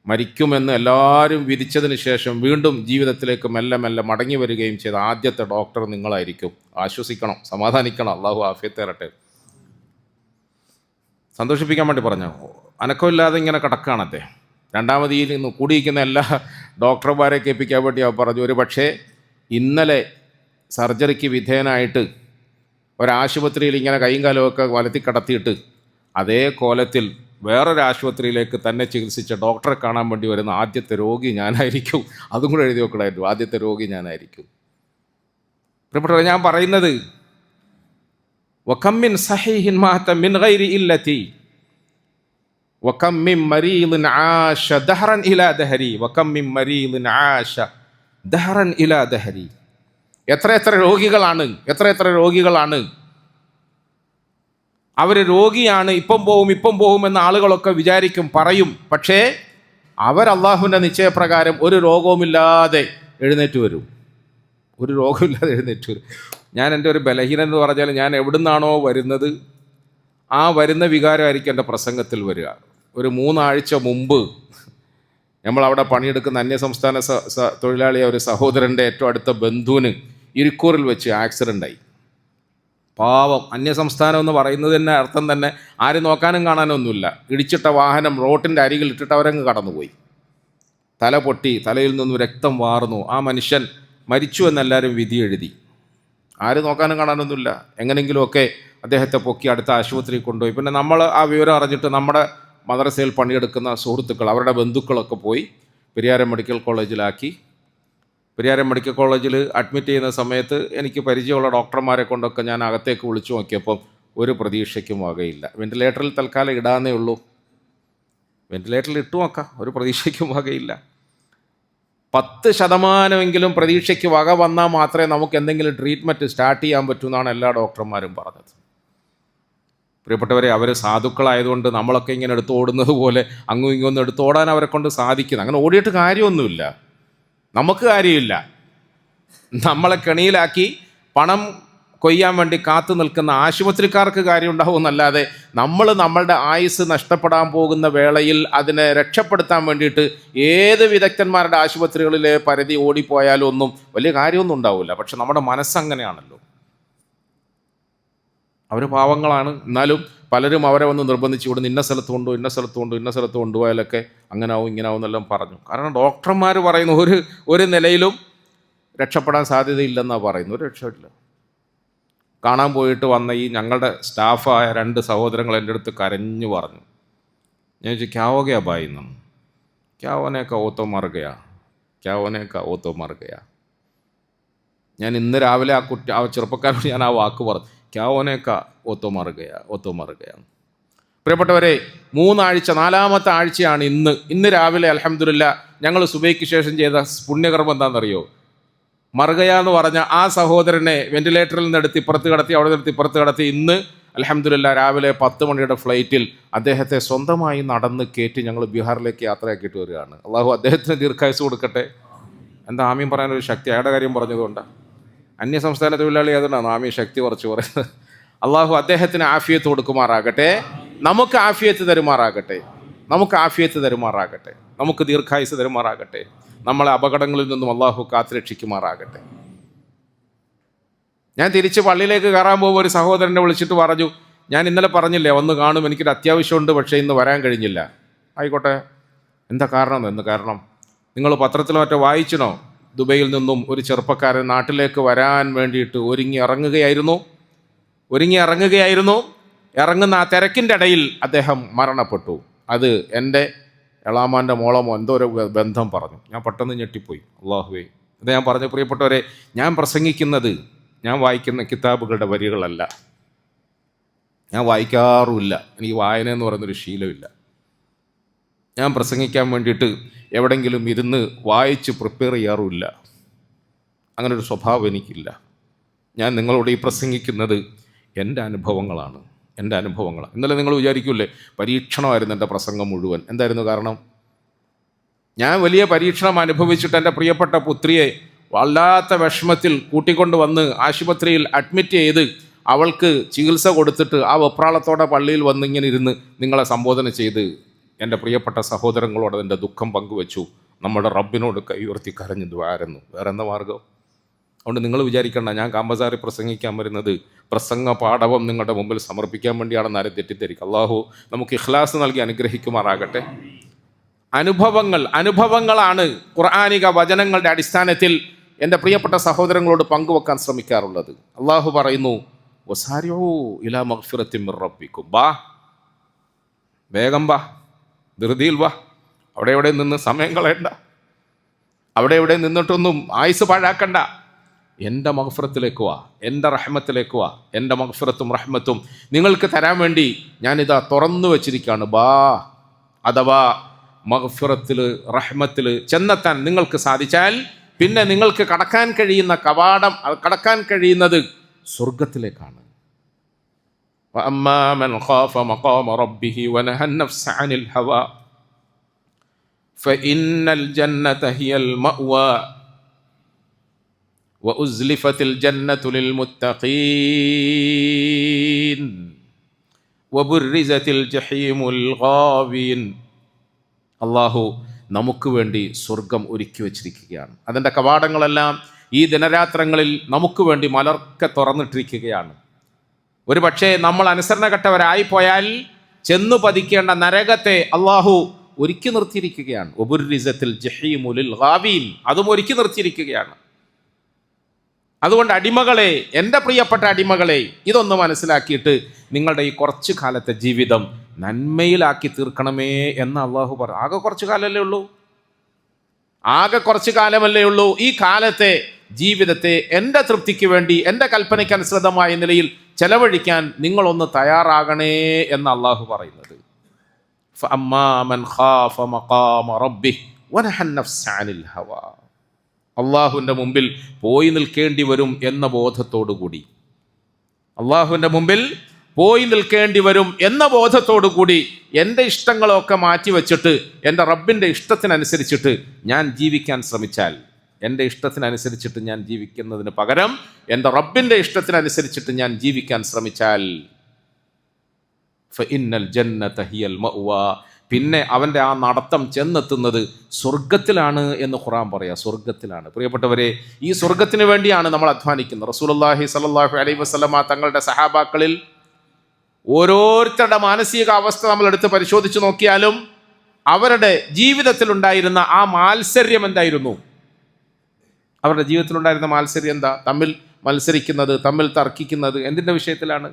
Speaker 1: മരിക്കുമെന്ന് എല്ലാവരും വിധിച്ചതിന് ശേഷം വീണ്ടും ജീവിതത്തിലേക്ക് മെല്ലെ മെല്ലെ മടങ്ങി വരികയും ചെയ്ത ആദ്യത്തെ ഡോക്ടർ നിങ്ങളായിരിക്കും. ആശ്വസിക്കണം, സമാധാനിക്കണം, അള്ളാഹു ആഫിയത്ത് തരട്ടെ. സന്തോഷിപ്പിക്കാൻ വേണ്ടി പറഞ്ഞു. അനക്കമില്ലാതെ ഇങ്ങനെ കിടക്കുകയാണ് അദ്ദേഹം. രണ്ടാമത് ഈ കൂടിയിരിക്കുന്ന എല്ലാ ഡോക്ടർമാരെ കേൾപ്പിക്കാൻ വേണ്ടി പറഞ്ഞു, ഒരു പക്ഷേ ഇന്നലെ സർജറിക്ക് വിധേയനായിട്ട് ഒരാശുപത്രിയിൽ ഇങ്ങനെ കൈയും കാലുമൊക്കെ വലത്തി കടത്തിയിട്ട് അതേ കോലത്തിൽ വേറൊരു ആശുപത്രിയിലേക്ക് തന്നെ ചികിത്സിച്ച ഡോക്ടറെ കാണാൻ വേണ്ടി വരുന്ന ആദ്യത്തെ രോഗി ഞാനായിരിക്കും. അതും കൂടെ എഴുതി വെക്കണമായിരുന്നു, ആദ്യത്തെ രോഗി ഞാനായിരിക്കും. പ്രിയപ്പെട്ടവരെ, ഞാൻ പറയുന്നത് വകം മിൻ സഹീഹിൻ മാത മിൻ ഗൈരി ഇല്ലതി വകം മിൻ മരീദിൻ ആശ ദഹറൻ ഇലാ ദഹരി വകം മിൻ മരീദിൻ ആശ ദഹറൻ ഇലാ ദഹരി. എത്ര രോഗികളാണ് അവർ രോഗിയാണ്, ഇപ്പം പോകും എന്ന ആളുകളൊക്കെ വിചാരിക്കും, പറയും. പക്ഷേ അവർ അള്ളാഹുവിൻ്റെ നിശ്ചയപ്രകാരം ഒരു രോഗവുമില്ലാതെ എഴുന്നേറ്റ് വരും. ഞാൻ എൻ്റെ ഒരു ബലഹീനൻ എന്ന് പറഞ്ഞാൽ, ഞാൻ എവിടുന്നാണോ വരുന്നത് ആ വരുന്ന വികാരമായിരിക്കും എൻ്റെ പ്രസംഗത്തിൽ വരിക. ഒരു 3 ആഴ്ച മുമ്പ് നമ്മളവിടെ പണിയെടുക്കുന്ന അന്യസംസ്ഥാന തൊഴിലാളിയ ഒരു സഹോദരൻ്റെ ഏറ്റവും അടുത്ത ബന്ധുവിന് ഇരിക്കൂറിൽ വെച്ച് ആക്സിഡൻ്റായി. പാവം, അന്യസംസ്ഥാനം എന്ന് പറയുന്നത് തന്നെ അർത്ഥം തന്നെ ആരും നോക്കാനും കാണാനൊന്നുമില്ല. ഇടിച്ചിട്ട വാഹനം റോട്ടിൻ്റെ അരികിൽ ഇട്ടിട്ട് അവരങ്ങ് കടന്നുപോയി. തല പൊട്ടി, തലയിൽ നിന്നും രക്തം വാർന്നു. ആ മനുഷ്യൻ മരിച്ചു എന്നെല്ലാവരും വിധി എഴുതി. ആരും നോക്കാനും കാണാനൊന്നുമില്ല. എങ്ങനെയെങ്കിലുമൊക്കെ അദ്ദേഹത്തെ പൊക്കി അടുത്ത ആശുപത്രിയിൽ കൊണ്ടുപോയി. പിന്നെ നമ്മൾ ആ വിവരം അറിഞ്ഞിട്ട് നമ്മുടെ മദ്രസയിൽ പണിയെടുക്കുന്ന സുഹൃത്തുക്കൾ, അവരുടെ ബന്ധുക്കളൊക്കെ പോയി പെരിയാരം മെഡിക്കൽ കോളേജിലാക്കി. പെരിയാരം മെഡിക്കൽ കോളേജിൽ അഡ്മിറ്റ് ചെയ്യുന്ന സമയത്ത് എനിക്ക് പരിചയമുള്ള ഡോക്ടർമാരെ കൊണ്ടൊക്കെ ഞാൻ അകത്തേക്ക് വിളിച്ചു നോക്കിയപ്പം ഒരു പ്രതീക്ഷയ്ക്കും വകയില്ല. വെൻറ്റിലേറ്ററിൽ തൽക്കാലം ഇടാന്നേ ഉള്ളൂ. വെൻറ്റിലേറ്ററിൽ ഇട്ടു നോക്കാം, ഒരു പ്രതീക്ഷയ്ക്കും വകയില്ല. 10% പ്രതീക്ഷയ്ക്ക് വക വന്നാൽ മാത്രമേ നമുക്ക് എന്തെങ്കിലും ട്രീറ്റ്മെൻറ്റ് സ്റ്റാർട്ട് ചെയ്യാൻ പറ്റൂ എന്നാണ് എല്ലാ ഡോക്ടർമാരും പറഞ്ഞത്. പ്രിയപ്പെട്ടവരെ, അവർ സാധുക്കളായതുകൊണ്ട് നമ്മളൊക്കെ ഇങ്ങനെ എടുത്തോടുന്നത് പോലെ അങ്ങും ഇങ്ങൊന്നും എടുത്തോടാൻ അവരെ കൊണ്ട് സാധിക്കുന്നു. അങ്ങനെ ഓടിയിട്ട് കാര്യമൊന്നുമില്ല, നമുക്ക് കാര്യമില്ല. നമ്മളെ കെണിയിലാക്കി പണം കൊയ്യാൻ വേണ്ടി കാത്തു നിൽക്കുന്ന ആശുപത്രിക്കാർക്ക് കാര്യം ഉണ്ടാവുമെന്നല്ലാതെ നമ്മളുടെ ആയുസ് നഷ്ടപ്പെടാൻ പോകുന്ന വേളയിൽ അതിനെ രക്ഷപ്പെടുത്താൻ വേണ്ടിയിട്ട് ഏത് വിദഗ്ധന്മാരുടെ ആശുപത്രികളിലെ പരിധി ഓടിപ്പോയാലും ഒന്നും വലിയ കാര്യമൊന്നും ഉണ്ടാവില്ല. പക്ഷെ നമ്മുടെ മനസ്സങ്ങനെയാണല്ലോ. അവർ പാവങ്ങളാണ്, എന്നാലും പലരും അവരെ വന്ന് നിർബന്ധിച്ചു കൊടുത്ത് ഇന്ന സ്ഥലത്ത് കൊണ്ടുപോയാലൊക്കെ അങ്ങനാവും ഇങ്ങനാവും എന്നെല്ലാം പറഞ്ഞു. കാരണം ഡോക്ടർമാർ പറയുന്നു ഒരു നിലയിലും രക്ഷപ്പെടാൻ സാധ്യതയില്ലെന്നാണ് പറയുന്നു. ഒരു രക്ഷയില്ല. കാണാൻ പോയിട്ട് വന്ന ഈ ഞങ്ങളുടെ സ്റ്റാഫായ 2 സഹോദരങ്ങൾ എൻ്റെ അടുത്ത് കരഞ്ഞു പറഞ്ഞു. ഞാൻ ചോദിച്ചു, ക്യാവോഗയാ ബായി എന്നും. ക്യാവോനേക്ക ഓത്തോ മറുകയാ. ഞാൻ ഇന്ന് രാവിലെ ആ ചെറുപ്പക്കാരോട് ഞാൻ ആ വാക്ക് പറഞ്ഞു, ക്യാവോനേക്ക ഓത്തോ മറുകയാ. പ്രിയപ്പെട്ടവരെ, 3 ആഴ്ച, 4ാമത്തെ ആഴ്ചയാണ് ഇന്ന് രാവിലെ അൽഹംദുലില്ലാ ഞങ്ങൾ സുബൈക്ക് ശേഷം ചെയ്ത പുണ്യകർമ്മം എന്താണെന്നറിയോ? മറുകയ എന്ന് പറഞ്ഞ ആ സഹോദരനെ വെന്റിലേറ്ററിൽ നിന്ന് എടുത്ത് ഇപ്പുറത്ത് കിടത്തി, അവിടെ നിർത്തി ഇപ്പുറത്ത് കിടത്തി. ഇന്ന് അൽഹംദുലില്ലാ രാവിലെ 10 മണിയുടെ ഫ്ലൈറ്റിൽ അദ്ദേഹത്തെ സ്വന്തമായി നടന്ന് കയറ്റി ഞങ്ങൾ ബീഹാറിലേക്ക് യാത്രയാക്കിയിട്ട് വരികയാണ്. അള്ളാഹു അദ്ദേഹത്തിന് ദീർഘായുസ് കൊടുക്കട്ടെ. എന്താ ആമീൻ പറയാനൊരു ശക്തി? അയാളുടെ കാര്യം പറഞ്ഞതുകൊണ്ടാണ്. അന്യസംസ്ഥാന തൊഴിലാളി ആയതുകൊണ്ടാണ് ആമീൻ ശക്തി കുറച്ച് പറയുന്നത്. അള്ളാഹു അദ്ദേഹത്തിന് ആഫിയത്ത് കൊടുക്കുമാറാകട്ടെ, നമുക്ക് ആഫിയത്ത് തരുമാറാകട്ടെ, നമുക്ക് ദീർഘായുസ് തരുമാറാകട്ടെ, നമ്മളെ അപകടങ്ങളിൽ നിന്നും അള്ളാഹു കാത്തുരക്ഷിക്കുമാറാകട്ടെ. ഞാൻ തിരിച്ച് പള്ളിയിലേക്ക് കയറാൻ പോകുമ്പോൾ ഒരു സഹോദരനെ വിളിച്ചിട്ട് പറഞ്ഞു, ഞാൻ ഇന്നലെ പറഞ്ഞില്ലേ ഒന്ന് കാണും, എനിക്കൊരു അത്യാവശ്യമുണ്ട്, പക്ഷേ ഇന്ന് വരാൻ കഴിഞ്ഞില്ല. ആയിക്കോട്ടെ, എന്താ കാരണം നിങ്ങൾ പത്രത്തിലോ മറ്റോ വായിച്ചിനോ? ദുബൈയിൽ നിന്നും ഒരു ചെറുപ്പക്കാരൻ നാട്ടിലേക്ക് വരാൻ വേണ്ടിയിട്ട് ഒരുങ്ങി ഇറങ്ങുകയായിരുന്നു. ഇറങ്ങുന്ന ആ തിരക്കിൻ്റെ ഇടയിൽ അദ്ദേഹം മരണപ്പെട്ടു. അത് എൻ്റെ എളാമാൻ്റെ മോളമോ എന്തോ ഒരു ബന്ധം പറഞ്ഞു. ഞാൻ പെട്ടെന്ന് ഞെട്ടിപ്പോയി. അള്ളാഹുവേ, ഇത് ഞാൻ പറഞ്ഞ പ്രിയപ്പെട്ടവരെ, ഞാൻ പ്രസംഗിക്കുന്നത് ഞാൻ വായിക്കുന്ന കിതാബുകളുടെ വരികളല്ല. ഞാൻ വായിക്കാറുമില്ല. എനിക്ക് വായന എന്ന് പറയുന്നൊരു ശീലമില്ല. ഞാൻ പ്രസംഗിക്കാൻ വേണ്ടിയിട്ട് എവിടെയെങ്കിലും ഇരുന്ന് വായിച്ച് പ്രിപ്പയർ ചെയ്യാറുമില്ല. അങ്ങനൊരു സ്വഭാവം എനിക്കില്ല. ഞാൻ നിങ്ങളോട് ഈ പ്രസംഗിക്കുന്നത് എൻ്റെ അനുഭവങ്ങളാണ്. ഇന്നലെ നിങ്ങൾ വിചാരിക്കൂലേ പരീക്ഷണമായിരുന്നു എൻ്റെ പ്രസംഗം മുഴുവൻ. എന്തായിരുന്നു കാരണം? ഞാൻ വലിയ പരീക്ഷണം അനുഭവിച്ചിട്ട് എൻ്റെ പ്രിയപ്പെട്ട പുത്രിയെ വല്ലാത്ത വിഷമത്തിൽ കൂട്ടിക്കൊണ്ട് വന്ന് ആശുപത്രിയിൽ അഡ്മിറ്റ് ചെയ്ത് അവൾക്ക് ചികിത്സ കൊടുത്തിട്ട് ആ വെപ്രാളത്തോടെ പള്ളിയിൽ വന്നിങ്ങനെ ഇരുന്ന് നിങ്ങളെ സംബോധന ചെയ്ത് എൻ്റെ പ്രിയപ്പെട്ട സഹോദരങ്ങളോട് അതിൻ്റെ ദുഃഖം പങ്കുവെച്ചു. നമ്മുടെ റബ്ബിനോട് കൈ ഉയർത്തി കരഞ്ഞു ദ്വാരുന്നു. വേറെ എന്താ മാർഗം? അതുകൊണ്ട് നിങ്ങൾ വിചാരിക്കേണ്ട ഞാൻ കാമ്പസാരി പ്രസംഗിക്കാൻ വരുന്നത് പ്രസംഗ പാഠവം നിങ്ങളുടെ മുമ്പിൽ സമർപ്പിക്കാൻ വേണ്ടിയാണെന്ന് ആരും തെറ്റിദ്ധരിക്കും. അള്ളാഹു നമുക്ക് ഇഖ്ലാസ് നൽകി അനുഗ്രഹിക്കുമാറാകട്ടെ. അനുഭവങ്ങളാണ് ഖുർആനിക വചനങ്ങളുടെ അടിസ്ഥാനത്തിൽ എൻ്റെ പ്രിയപ്പെട്ട സഹോദരങ്ങളോട് പങ്കുവെക്കാൻ ശ്രമിക്കാറുള്ളത്. അള്ളാഹു പറയുന്നു, വസാരിഊ ഇലാ മഗ്ഫിറത്തിൻ മിർ റബ്ബിക്കും. ബാ, വേഗം വാ, ധൃതിയിൽ വാ. അവിടെ നിന്ന് സമയം കളയണ്ട, അവിടെ നിന്നിട്ടൊന്നും ആയുസ് പാഴാക്കണ്ട. എൻ്റെ മഗ്ഫിറത്തിലേക്ക് വാ, എൻ്റെ റഹ്മത്തിലേക്ക് വാ. എൻ്റെ മഗ്ഫിറത്തും റഹ്മത്തും നിങ്ങൾക്ക് തരാൻ വേണ്ടി ഞാനിതാ തുറന്നു വച്ചിരിക്കുകയാണ്. ബാ, അഥവാ മഗ്ഫിറത്തിൽ റഹ്മത്തിൽ ചെന്നെത്താൻ നിങ്ങൾക്ക് സാധിച്ചാൽ പിന്നെ നിങ്ങൾക്ക് കടക്കാൻ കഴിയുന്ന കവാടം, കടക്കാൻ കഴിയുന്നത് സ്വർഗത്തിലേക്കാണ്. വഅമ്മാ മൻ ഖാഫ മഖാമ റബ്ബിഹി വനഹ അൻ-നഫ്സ അനിൽ ഹവാ ഫഇന്നൽ ജന്നത ഹിയൽ മഅ്വാ വഉസ്ലിഫത്തിൽ ജന്നതു ലിൽ മുത്തഖീൻ വബുർരിസത്തിൽ ജഹീമുൽ ഗാവീൻ. അല്ലാഹു നമുക്ക് വേണ്ടി സ്വർഗം ഒരുക്കി വച്ചിരിക്കുകയാണ്. അതിൻ്റെ കവാടങ്ങളെല്ലാം ഈ ദിനരാത്രങ്ങളിൽ നമുക്ക് വേണ്ടി മലർക്കെ തുറന്നിട്ടിരിക്കുകയാണ്. ഒരു പക്ഷേ നമ്മൾ അനുസരണഘട്ടവരായിപ്പോയാൽ ചെന്നു പതിക്കേണ്ട നരകത്തെ അള്ളാഹു ഒരുക്കി നിർത്തിയിരിക്കുകയാണ്. വബുർരിസത്തിൽ ജഹീമുൽ ഗാവീൻ, അതും ഒരുക്കി നിർത്തിയിരിക്കുകയാണ്. അതുകൊണ്ട് അടിമകളെ, എൻ്റെ പ്രിയപ്പെട്ട അടിമകളെ, ഇതൊന്ന് മനസ്സിലാക്കിയിട്ട് നിങ്ങളുടെ ഈ കുറച്ചു കാലത്തെ ജീവിതം നന്മയിലാക്കി തീർക്കണമേ എന്ന് അള്ളാഹു പറ. ആകെ കുറച്ചു കാലമല്ലേ ഉള്ളൂ. ഈ കാലത്തെ ജീവിതത്തെ എൻ്റെ തൃപ്തിക്ക് വേണ്ടി, എൻ്റെ കൽപ്പനയ്ക്കനുസൃതമായ നിലയിൽ ചെലവഴിക്കാൻ നിങ്ങളൊന്ന് തയ്യാറാകണേ എന്ന് അള്ളാഹു പറയുന്നത്. ഫഅമ്മാ മൻ ഖാഫ മഖാമ റബ്ബിഹി വനഹ അൻ-നഫ്സ അനിൽ ഹവാ. അള്ളാഹുവിൻ്റെ മുമ്പിൽ പോയി നിൽക്കേണ്ടി വരും എന്ന ബോധത്തോടുകൂടി, എൻ്റെ ഇഷ്ടങ്ങളൊക്കെ മാറ്റിവെച്ചിട്ട് എൻ്റെ റബ്ബിൻ്റെ ഇഷ്ടത്തിനനുസരിച്ചിട്ട് ഞാൻ ജീവിക്കാൻ ശ്രമിച്ചാൽ, എൻ്റെ ഇഷ്ടത്തിനനുസരിച്ചിട്ട് ഞാൻ ജീവിക്കുന്നതിന് പകരം എൻ്റെ റബ്ബിൻ്റെ ഇഷ്ടത്തിനനുസരിച്ചിട്ട് ഞാൻ ജീവിക്കാൻ ശ്രമിച്ചാൽ ഫഇന്നൽ ജന്നത ഹിയൽ മഅ്വാ, പിന്നെ അവൻ്റെ ആ നടത്തം ചെന്നെത്തുന്നത് സ്വർഗത്തിലാണ് എന്ന് ഖുർആൻ പറയാം. സ്വർഗത്തിലാണ്. പ്രിയപ്പെട്ടവരെ, ഈ സ്വർഗത്തിന് വേണ്ടിയാണ് നമ്മൾ അധ്വാനിക്കുന്നത്. റസൂലുള്ളാഹി സ്വല്ലല്ലാഹു അലൈഹി വസല്ലമ തങ്ങളുടെ സഹാബാക്കളിൽ ഓരോരുത്തരുടെ മാനസിക അവസ്ഥ നമ്മൾ എടുത്ത് പരിശോധിച്ച് നോക്കിയാലും അവരുടെ ജീവിതത്തിലുണ്ടായിരുന്ന ആ മാത്സര്യം എന്തായിരുന്നു? അവരുടെ ജീവിതത്തിലുണ്ടായിരുന്ന മാത്സര്യം എന്താ? തമ്മിൽ മത്സരിക്കുന്നത്, തമ്മിൽ തർക്കിക്കുന്നത് എന്തിൻ്റെ വിഷയത്തിലാണ്?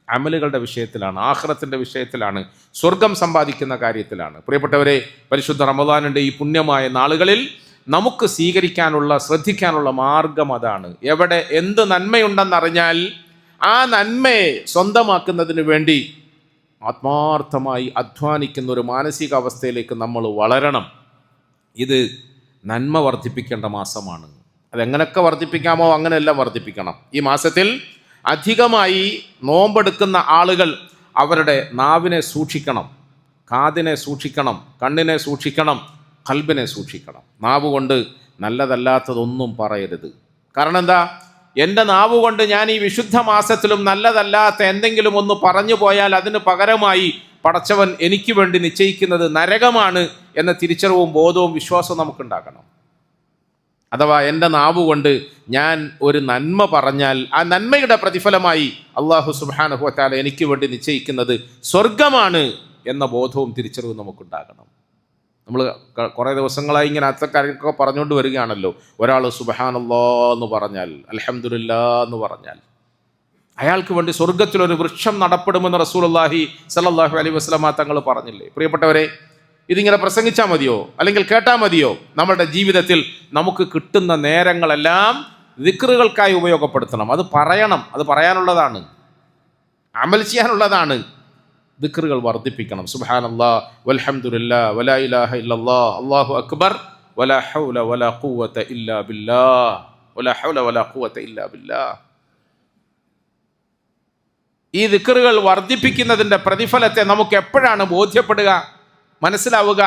Speaker 1: അമലുകളുടെ വിഷയത്തിലാണ്, ആഖിറത്തിൻ്റെ വിഷയത്തിലാണ്, സ്വർഗം സമ്പാദിക്കുന്ന കാര്യത്തിലാണ്. പ്രിയപ്പെട്ടവരെ, പരിശുദ്ധ റമദാനിൻ്റെ ഈ പുണ്യമായ നാളുകളിൽ നമുക്ക് സ്വീകരിക്കാനുള്ള, ശ്രദ്ധിക്കാനുള്ള മാർഗം അതാണ്. എവിടെ എന്ത് നന്മയുണ്ടെന്നറിഞ്ഞാൽ ആ നന്മയെ സ്വന്തമാക്കുന്നതിന് വേണ്ടി ആത്മാർത്ഥമായി അധ്വാനിക്കുന്ന ഒരു മാനസികാവസ്ഥയിലേക്ക് നമ്മൾ വളരണം. ഇത് നന്മ വർദ്ധിപ്പിക്കേണ്ട മാസമാണ്. അതെങ്ങനെയൊക്കെ വർദ്ധിപ്പിക്കാമോ അങ്ങനെയെല്ലാം വർദ്ധിപ്പിക്കണം. ഈ മാസത്തിൽ അധികമായി നോമ്പെടുക്കുന്ന ആളുകൾ അവരുടെ നാവിനെ സൂക്ഷിക്കണം, കാതിനെ സൂക്ഷിക്കണം, കണ്ണിനെ സൂക്ഷിക്കണം, ഖൽബിനെ സൂക്ഷിക്കണം. നാവ് കൊണ്ട് നല്ലതല്ലാത്തതൊന്നും പറയരുത്. കാരണം എന്താ? എൻ്റെ നാവ് കൊണ്ട് ഞാൻ ഈ വിശുദ്ധ മാസത്തിലും നല്ലതല്ലാത്ത എന്തെങ്കിലും ഒന്ന് പറഞ്ഞു പോയാൽ അതിന് പകരമായി പടച്ചവൻ എനിക്ക് വേണ്ടി നിശ്ചയിക്കുന്നത് നരകമാണ് എന്ന തിരിച്ചറിവും ബോധവും വിശ്വാസവും നമുക്കുണ്ടാകണം. അഥവാ എൻ്റെ നാവ് കൊണ്ട് ഞാൻ ഒരു നന്മ പറഞ്ഞാൽ ആ നന്മയുടെ പ്രതിഫലമായി അള്ളാഹു സുബ്ഹാനഹു വ തആല എനിക്ക് വേണ്ടി നിശ്ചയിക്കുന്നത് സ്വർഗമാണ് എന്ന ബോധവും തിരിച്ചറിവും നമുക്കുണ്ടാകണം. നമ്മൾ കുറേ ദിവസങ്ങളായി ഇങ്ങനെ അത്തക്കാരൊക്കെ പറഞ്ഞുകൊണ്ട് വരികയാണല്ലോ. ഒരാൾ സുബ്ഹാനല്ലാഹ് എന്ന് പറഞ്ഞാൽ, അൽഹംദുലില്ലാഹ് എന്ന് പറഞ്ഞാൽ അയാൾക്ക് വേണ്ടി സ്വർഗത്തിലൊരു വൃക്ഷം നടപ്പെടുമെന്ന് റസൂലുള്ളാഹി സ്വല്ലല്ലാഹു അലൈഹി വസല്ലമ തങ്ങൾ പറഞ്ഞില്ലേ? പ്രിയപ്പെട്ടവരെ, ഇതിങ്ങനെ പ്രസംഗിച്ചാൽ മതിയോ, അല്ലെങ്കിൽ കേട്ടാൽ മതിയോ? നമ്മുടെ ജീവിതത്തിൽ നമുക്ക് കിട്ടുന്ന നേരങ്ങളെല്ലാം ദിക്റുകൾക്കായി ഉപയോഗപ്പെടുത്തണം. അത് പറയണം, അത് പറയാനുള്ളതാണ്, അമൽ ചെയ്യാനുള്ളതാണ്. ദിക്റുകൾ വർദ്ധിപ്പിക്കണം. സുബ്ഹാനല്ലാഹ് വൽഹംദുലില്ലാഹ് വലാ ഇലാഹ ഇല്ലല്ലാഹ് അല്ലാഹു അക്ബർ വലാ ഹൗല വലാ ഖുവത ഇല്ലാ ബില്ലാഹ് വലാ ഹൗല വലാ ഖുവത ഇല്ലാ ബില്ലാഹ്. ഈ ദിക്റുകൾ വർദ്ധിപ്പിക്കുന്നതിൻ്റെ പ്രതിഫലത്തെ നമുക്ക് എപ്പോഴാണ് ബോധ്യപ്പെടുക, മനസ്സിലാവുക?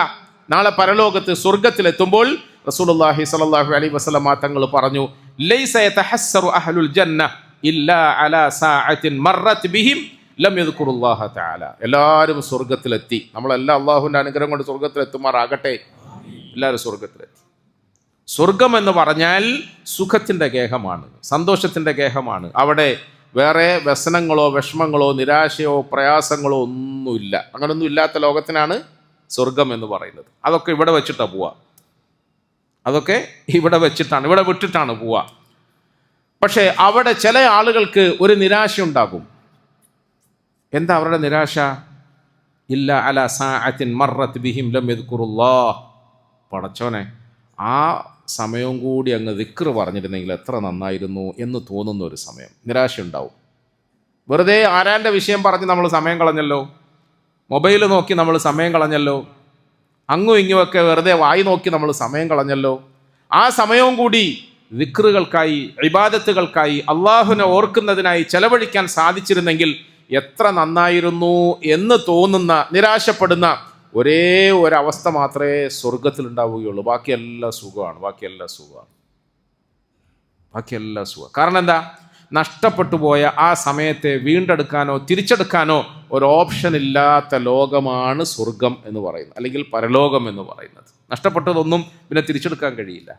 Speaker 1: നാളെ പരലോകത്ത് സ്വർഗത്തിലെത്തുമ്പോൾ റസൂലുള്ളാഹി സ്വല്ലല്ലാഹു അലൈഹി വസല്ലമ തങ്ങൾ പറഞ്ഞു, ലൈസ യതഹസ്സറു അഹ്ലുൽ ജന്ന ഇല്ലാ അലാ സഅത്തിൻ മറത് ബിഹിം ലം യദ്കുറുല്ലാഹ തആല. എല്ലാവരും സ്വർഗത്തിലെത്തി. നമ്മളെല്ലാം അള്ളാഹുവിൻ്റെ അനുഗ്രഹം കൊണ്ട് സ്വർഗത്തിലെത്തുമാറാകട്ടെ. എല്ലാവരും സ്വർഗത്തിലെത്തി. സ്വർഗം എന്ന് പറഞ്ഞാൽ സുഖത്തിൻ്റെ ഗേഹമാണ്, സന്തോഷത്തിൻ്റെ ഗേഹമാണ്. അവിടെ വേറെ വ്യസനങ്ങളോ വിഷമങ്ങളോ നിരാശയോ പ്രയാസങ്ങളോ ഒന്നുമില്ല. അങ്ങനൊന്നും ഇല്ലാത്ത ലോകത്തിനാണ് സ്വർഗം എന്ന് പറയുന്നത്. അതൊക്കെ ഇവിടെ വെച്ചിട്ടാണ് പോവുക, അതൊക്കെ ഇവിടെ വെച്ചിട്ടാണ്, ഇവിടെ വിട്ടിട്ടാണ് പോവുക. പക്ഷേ അവിടെ ചില ആളുകൾക്ക് ഒരു നിരാശ ഉണ്ടാകും. എന്താ അവരുടെ നിരാശ? ഇല്ല അലാ സഅത്തിൻ മറത് ബിഹിം ലം യദ്കുറുല്ലാഹ്. പടച്ചോനെ, ആ സമയവും കൂടി അങ്ങ് ദിക്ർ പറഞ്ഞിരുന്നെങ്കിൽ എത്ര നന്നായിരുന്നു എന്ന് തോന്നുന്ന ഒരു സമയം, നിരാശ ഉണ്ടാവും. വെറുതെ ആരാൻ്റെ വിഷയം പറഞ്ഞ് നമ്മൾ സമയം കളഞ്ഞല്ലോ, മൊബൈൽ നോക്കി നമ്മൾ സമയം കളഞ്ഞല്ലോ, അങ്ങും ഇങ്ങുമൊക്കെ വെറുതെ വായി നോക്കി നമ്മൾ സമയം കളഞ്ഞല്ലോ. ആ സമയവും കൂടി ദിക്റുകൾക്കായി, ഇബാദത്തുകൾക്കായി, അള്ളാഹുവിനെ ഓർക്കുന്നതിനായി ചെലവഴിക്കാൻ സാധിച്ചിരുന്നെങ്കിൽ എത്ര നന്നായിരുന്നു എന്ന് തോന്നുന്ന, നിരാശപ്പെടുന്ന ഒരേ ഒരവസ്ഥ മാത്രമേ സ്വർഗത്തിൽ ഉണ്ടാവുകയുള്ളൂ. ബാക്കിയെല്ലാം സുഖമാണ്, ബാക്കിയെല്ലാം സുഖമാണ്. കാരണം എന്താ? നഷ്ടപ്പെട്ടു പോയ ആ സമയത്തെ വീണ്ടെടുക്കാനോ തിരിച്ചെടുക്കാനോ ഒരു ഓപ്ഷൻ ഇല്ലാത്ത ലോകമാണ് സ്വർഗം എന്ന് പറയുന്നത്, അല്ലെങ്കിൽ പരലോകം എന്ന് പറയുന്നത്. നഷ്ടപ്പെട്ടതൊന്നും പിന്നെ തിരിച്ചെടുക്കാൻ കഴിയില്ല.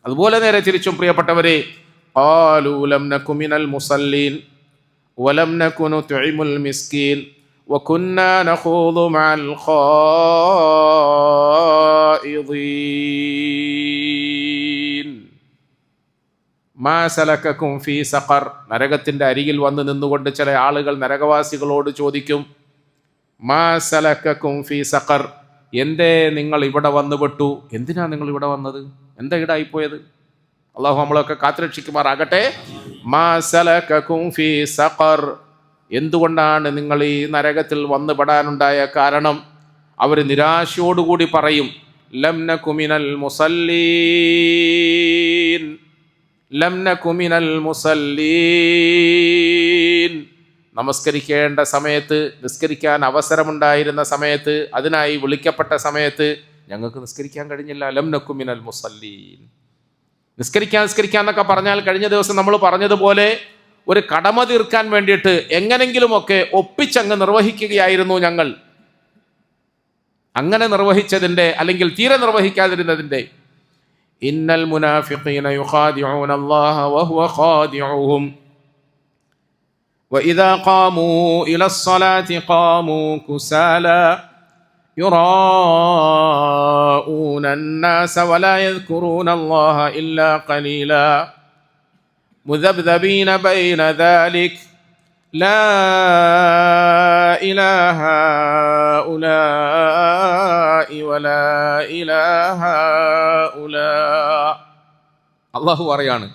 Speaker 1: അതുപോലെ നേരെ തിരിച്ചും പ്രിയപ്പെട്ടവരെ, ഖാലൂ ലം നകു മിനൽ മുസല്ലീൻ വലം നകു നുത്ഇമുൽ മിസ്കീൻ വകുന്നാ നഖൂദു മഅൽ ഖായിദീൻ മാ സലകകും ഫീ സഖർ. നരകത്തിൻ്റെ അരികിൽ വന്ന് നിന്നുകൊണ്ട് ചില ആളുകൾ നരകവാസികളോട് ചോദിക്കും, മാ സലകകും ഫീ സഖർ, എന്തേ നിങ്ങൾ ഇവിടെ വന്നുപെട്ടു? എന്തിനാ നിങ്ങൾ ഇവിടെ വന്നത്? എന്താ ഈടായിപ്പോയത്? അള്ളാഹു നമ്മളൊക്കെ കാത്തുരക്ഷിക്കുമാറാകട്ടെ. മാ സലകകും ഫീ സഖർ, എന്തുകൊണ്ടാണ് നിങ്ങൾ ഈ നരകത്തിൽ വന്നു പെടാനുണ്ടായ കാരണം? അവർ നിരാശയോടുകൂടി പറയും, ലം നകു മിനൽ മുസല്ലീൻ ലം നകു മിനൽ മുസല്ലീൻ. നമസ്കരിക്കേണ്ട സമയത്ത്, നിസ്കരിക്കാൻ അവസരമുണ്ടായിരുന്ന സമയത്ത്, അതിനായി വിളിക്കപ്പെട്ട സമയത്ത് ഞങ്ങൾക്ക് നിസ്കരിക്കാൻ കഴിഞ്ഞില്ല. ലം നകു മിനൽ മുസല്ലീൻ. നിസ്കരിക്കാൻ എന്നൊക്കെ പറഞ്ഞാൽ കഴിഞ്ഞ ദിവസം നമ്മൾ പറഞ്ഞതുപോലെ ഒരു കടമ തീർക്കാൻ വേണ്ടിയിട്ട് എങ്ങനെങ്കിലുമൊക്കെ ഒപ്പിച്ചങ്ങ് നിർവഹിക്കുകയായിരുന്നു ഞങ്ങൾ. അങ്ങനെ നിർവഹിച്ചതിൻ്റെ, അല്ലെങ്കിൽ തീരെ നിർവഹിക്കാതിരുന്നതിൻ്റെ, ഇന്നൽ മുനാഫിഖീന യുഖാദിഊന അല്ലാഹ വഹുവ ഖാദിഉഹും വഇദാ ഖാമൂ ഇലസ്സലാത്തി ഖാമൂ കുസാലാ യുറാഊന അന്നാസ വലാ യദ്കുറൂന അല്ലാഹ ഇല്ലാ ഖലീലാ മുദബ്ദബീന ബൈന ദാലിക ലാ ഇലാഹ ഹൗലാഇ വലാ ഇലാഹ ഹൗലാ. അല്ലാഹു പറയാണ്,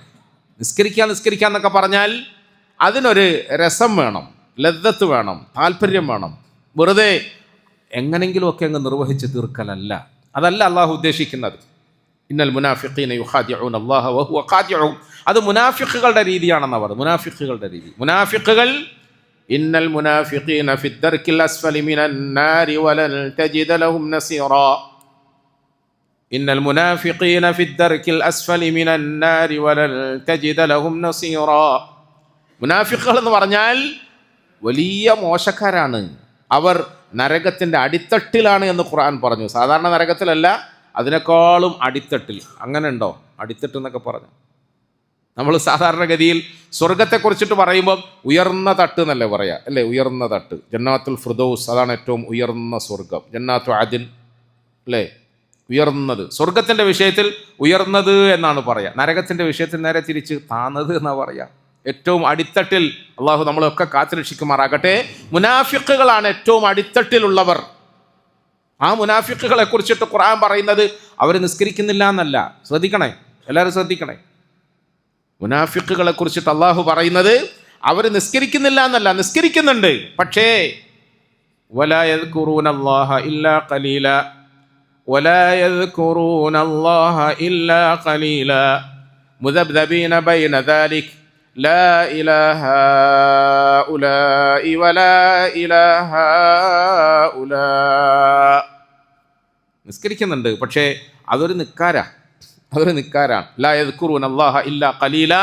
Speaker 1: നിസ്കരിക്കാൻ എന്നൊക്കെ പറഞ്ഞാൽ അതിനൊരു രസം വേണം, ലദ്ദത്ത് വേണം, താല്പര്യം വേണം. വെറുതെ എങ്ങനെങ്കിലുമൊക്കെ അങ്ങ് നിർവഹിച്ച് തീർക്കലല്ല, അതല്ല അള്ളാഹു ഉദ്ദേശിക്കുന്നത്. ഇന്നൽ മുനാഫിഖീന യുഖാദിഊന അല്ലാഹ വഹുവ ഖാദിഉഹും. അത് മുനാഫിഖുകളുടെ രീതിയാണെന്ന് അവർ, മുനാഫിഖുകളുടെ രീതി. മുനാഫിഖുകൾ ഇന്നൽ മുനാഫിഖീന ഫിദ്ദർക്കിൽ അസ്ഫലി മിനൻ നാരി വലൻ തജിദ ലഹും നസീറാ. ഇന്നൽ മുനാഫിഖീന ഫിദ്ദർക്കിൽ അസ്ഫലി മിനൻ നാരി വലൻ തജിദ ലഹും നസീറാ. മുനാഫിഖുകൾ എന്ന് പറഞ്ഞാൽ വലിയ മോശക്കാരാണ്. അവർ നരകത്തിൻ്റെ അടിത്തട്ടിലാണ് എന്ന് ഖുർആൻ പറഞ്ഞു. സാധാരണ നരകത്തിലല്ല, അതിനേക്കാളും അടിത്തട്ടിൽ. അങ്ങനെ ഉണ്ടോ അടിത്തട്ട് എന്നൊക്കെ പറഞ്ഞു? നമ്മൾ സാധാരണഗതിയിൽ സ്വർഗത്തെക്കുറിച്ചിട്ട് പറയുമ്പം ഉയർന്ന തട്ട് എന്നല്ലേ പറയാ, അല്ലേ? ഉയർന്ന തട്ട്, ജന്നാത്തുൽ ഫിർദൗസ്, അതാണ് ഏറ്റവും ഉയർന്ന സ്വർഗം. ജന്നാത്തു അദിൻ, അല്ലേ? ഉയർന്നത്. സ്വർഗത്തിൻ്റെ വിഷയത്തിൽ ഉയർന്നത് എന്നാണ് പറയുക. നരകത്തിൻ്റെ വിഷയത്തിൽ നേരെ തിരിച്ച് താന്നത് എന്നാണ് പറയുക. ഏറ്റവും അടിത്തട്ടിൽ. അള്ളാഹു നമ്മളെയൊക്കെ കാത്തുരക്ഷിക്കുമാറാകട്ടെ. മുനാഫിക്കുകളാണ് ഏറ്റവും അടിത്തട്ടിലുള്ളവർ. ആ മുനാഫിക്കുകളെ കുറിച്ചിട്ട് ഖുർആൻ പറയുന്നത് അവർ നിസ്കരിക്കുന്നില്ല എന്നല്ല. ശ്രദ്ധിക്കണേ, എല്ലാവരും ശ്രദ്ധിക്കണേ. മുനാഫിക്കുകളെ കുറിച്ചിട്ട് അള്ളാഹു പറയുന്നത് അവർ നിസ്കരിക്കുന്നില്ല എന്നല്ല, നിസ്കരിക്കുന്നുണ്ട്. പക്ഷേ വലാ യദ്കുറൂനല്ലാഹ ഇല്ലാ ഖലീല വലാ യദ്കുറൂനല്ലാഹ ഇല്ലാ ഖലീല മുദബ്ദബീന ബൈന ദാലിക് ലാ ഇലാഹ ഉലാഇ വലാ ഇലാഹ ഉലാ. നിസ്കരിക്കുന്നുണ്ട്, പക്ഷേ അതൊരു നിക്കാരാണ്. ലാ യദ്കുറൂനല്ലാഹ ഇല്ലാ ഖലീല.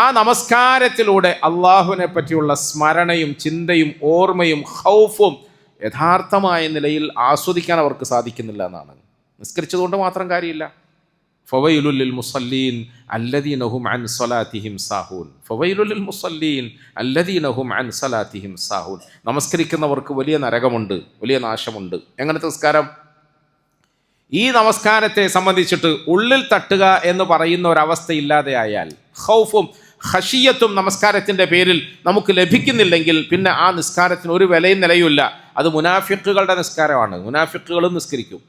Speaker 1: ആ നമസ്കാരത്തിലൂടെ അള്ളാഹുവിനെ പറ്റിയുള്ള സ്മരണയും ചിന്തയും ഓർമ്മയും ഖൗഫും യഥാർത്ഥമായ നിലയിൽ ആസ്വദിക്കാൻ അവർക്ക് സാധിക്കുന്നില്ല എന്നാണ്. നിസ്കരിച്ചതുകൊണ്ട് മാത്രം കാര്യമില്ല. ഫവൈലുൽ ലിൽ മുസല്ലീൻ അല്ലദീന ഹും അൻ സ്വലാത്തിഹിം സാഹൂൻ. ഫവൈലുൽ ലിൽ മുസല്ലീൻ അല്ലദീന ഹും അൻ സ്വലാത്തിഹിം സാഹൂൻ. നമസ്കരിക്കുന്നവർക്ക് വലിയ നരകമുണ്ട്, വലിയ നാശമുണ്ട്. എങ്ങനത്തെ നിസ്കാരം? ഈ നമസ്കാരത്തെ സംബന്ധിച്ചിട്ട് ഉള്ളിൽ തട്ടുക എന്ന് പറയുന്ന ഒരവസ്ഥയില്ലാതെ ആയാൽ, ഖൗഫും ഖശിയത്തും നമസ്കാരത്തിൻ്റെ പേരിൽ നമുക്ക് ലഭിക്കുന്നില്ലെങ്കിൽ പിന്നെ ആ നിസ്കാരത്തിന് ഒരു വിലയും നിലയുമില്ല. അത് മുനാഫിക്കുകളുടെ നിസ്കാരമാണ്. മുനാഫിക്കുകളും നിസ്കരിക്കും.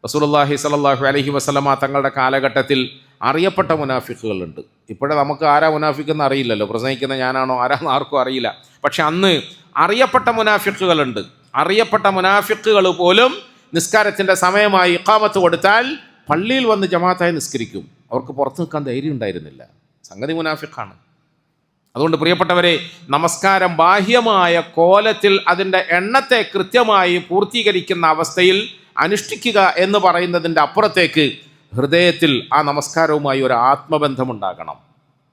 Speaker 1: റസൂലുള്ളാഹി സ്വല്ലല്ലാഹു അലൈഹി വസല്ലമ തങ്ങളുടെ കാലഘട്ടത്തിൽ അറിയപ്പെട്ട മുനാഫിക്കുകളുണ്ട്. ഇപ്പോഴേ നമുക്ക് ആരാ മുനാഫിക്കെന്ന് അറിയില്ലല്ലോ. പ്രസംഗിക്കുന്ന ഞാനാണോ ആരാന്ന് ആർക്കും അറിയില്ല. പക്ഷെ അന്ന് അറിയപ്പെട്ട മുനാഫിക്കുകളുണ്ട്. അറിയപ്പെട്ട മുനാഫിക്കുകൾ പോലും നിസ്കാരത്തിൻ്റെ സമയമായി ഇഖാമത്ത് കൊടുത്താൽ പള്ളിയിൽ വന്ന് ജമാഅത്തായി നിസ്കരിക്കും. അവർക്ക് പുറത്ത് നിൽക്കാൻ ധൈര്യം ഉണ്ടായിരുന്നില്ല. സംഗതി മുനാഫിക്കാണ്. അതുകൊണ്ട് പ്രിയപ്പെട്ടവരെ, നമസ്കാരം ബാഹ്യമായ കോലത്തിൽ അതിൻ്റെ എണ്ണത്തെ കൃത്യമായി പൂർത്തീകരിക്കുന്ന അവസ്ഥയിൽ അനുഷ്ഠിക്കുക എന്ന് പറയുന്നതിൻ്റെ അപ്പുറത്തേക്ക് ഹൃദയത്തിൽ ആ നമസ്കാരവുമായി ഒരു ആത്മബന്ധമുണ്ടാകണം.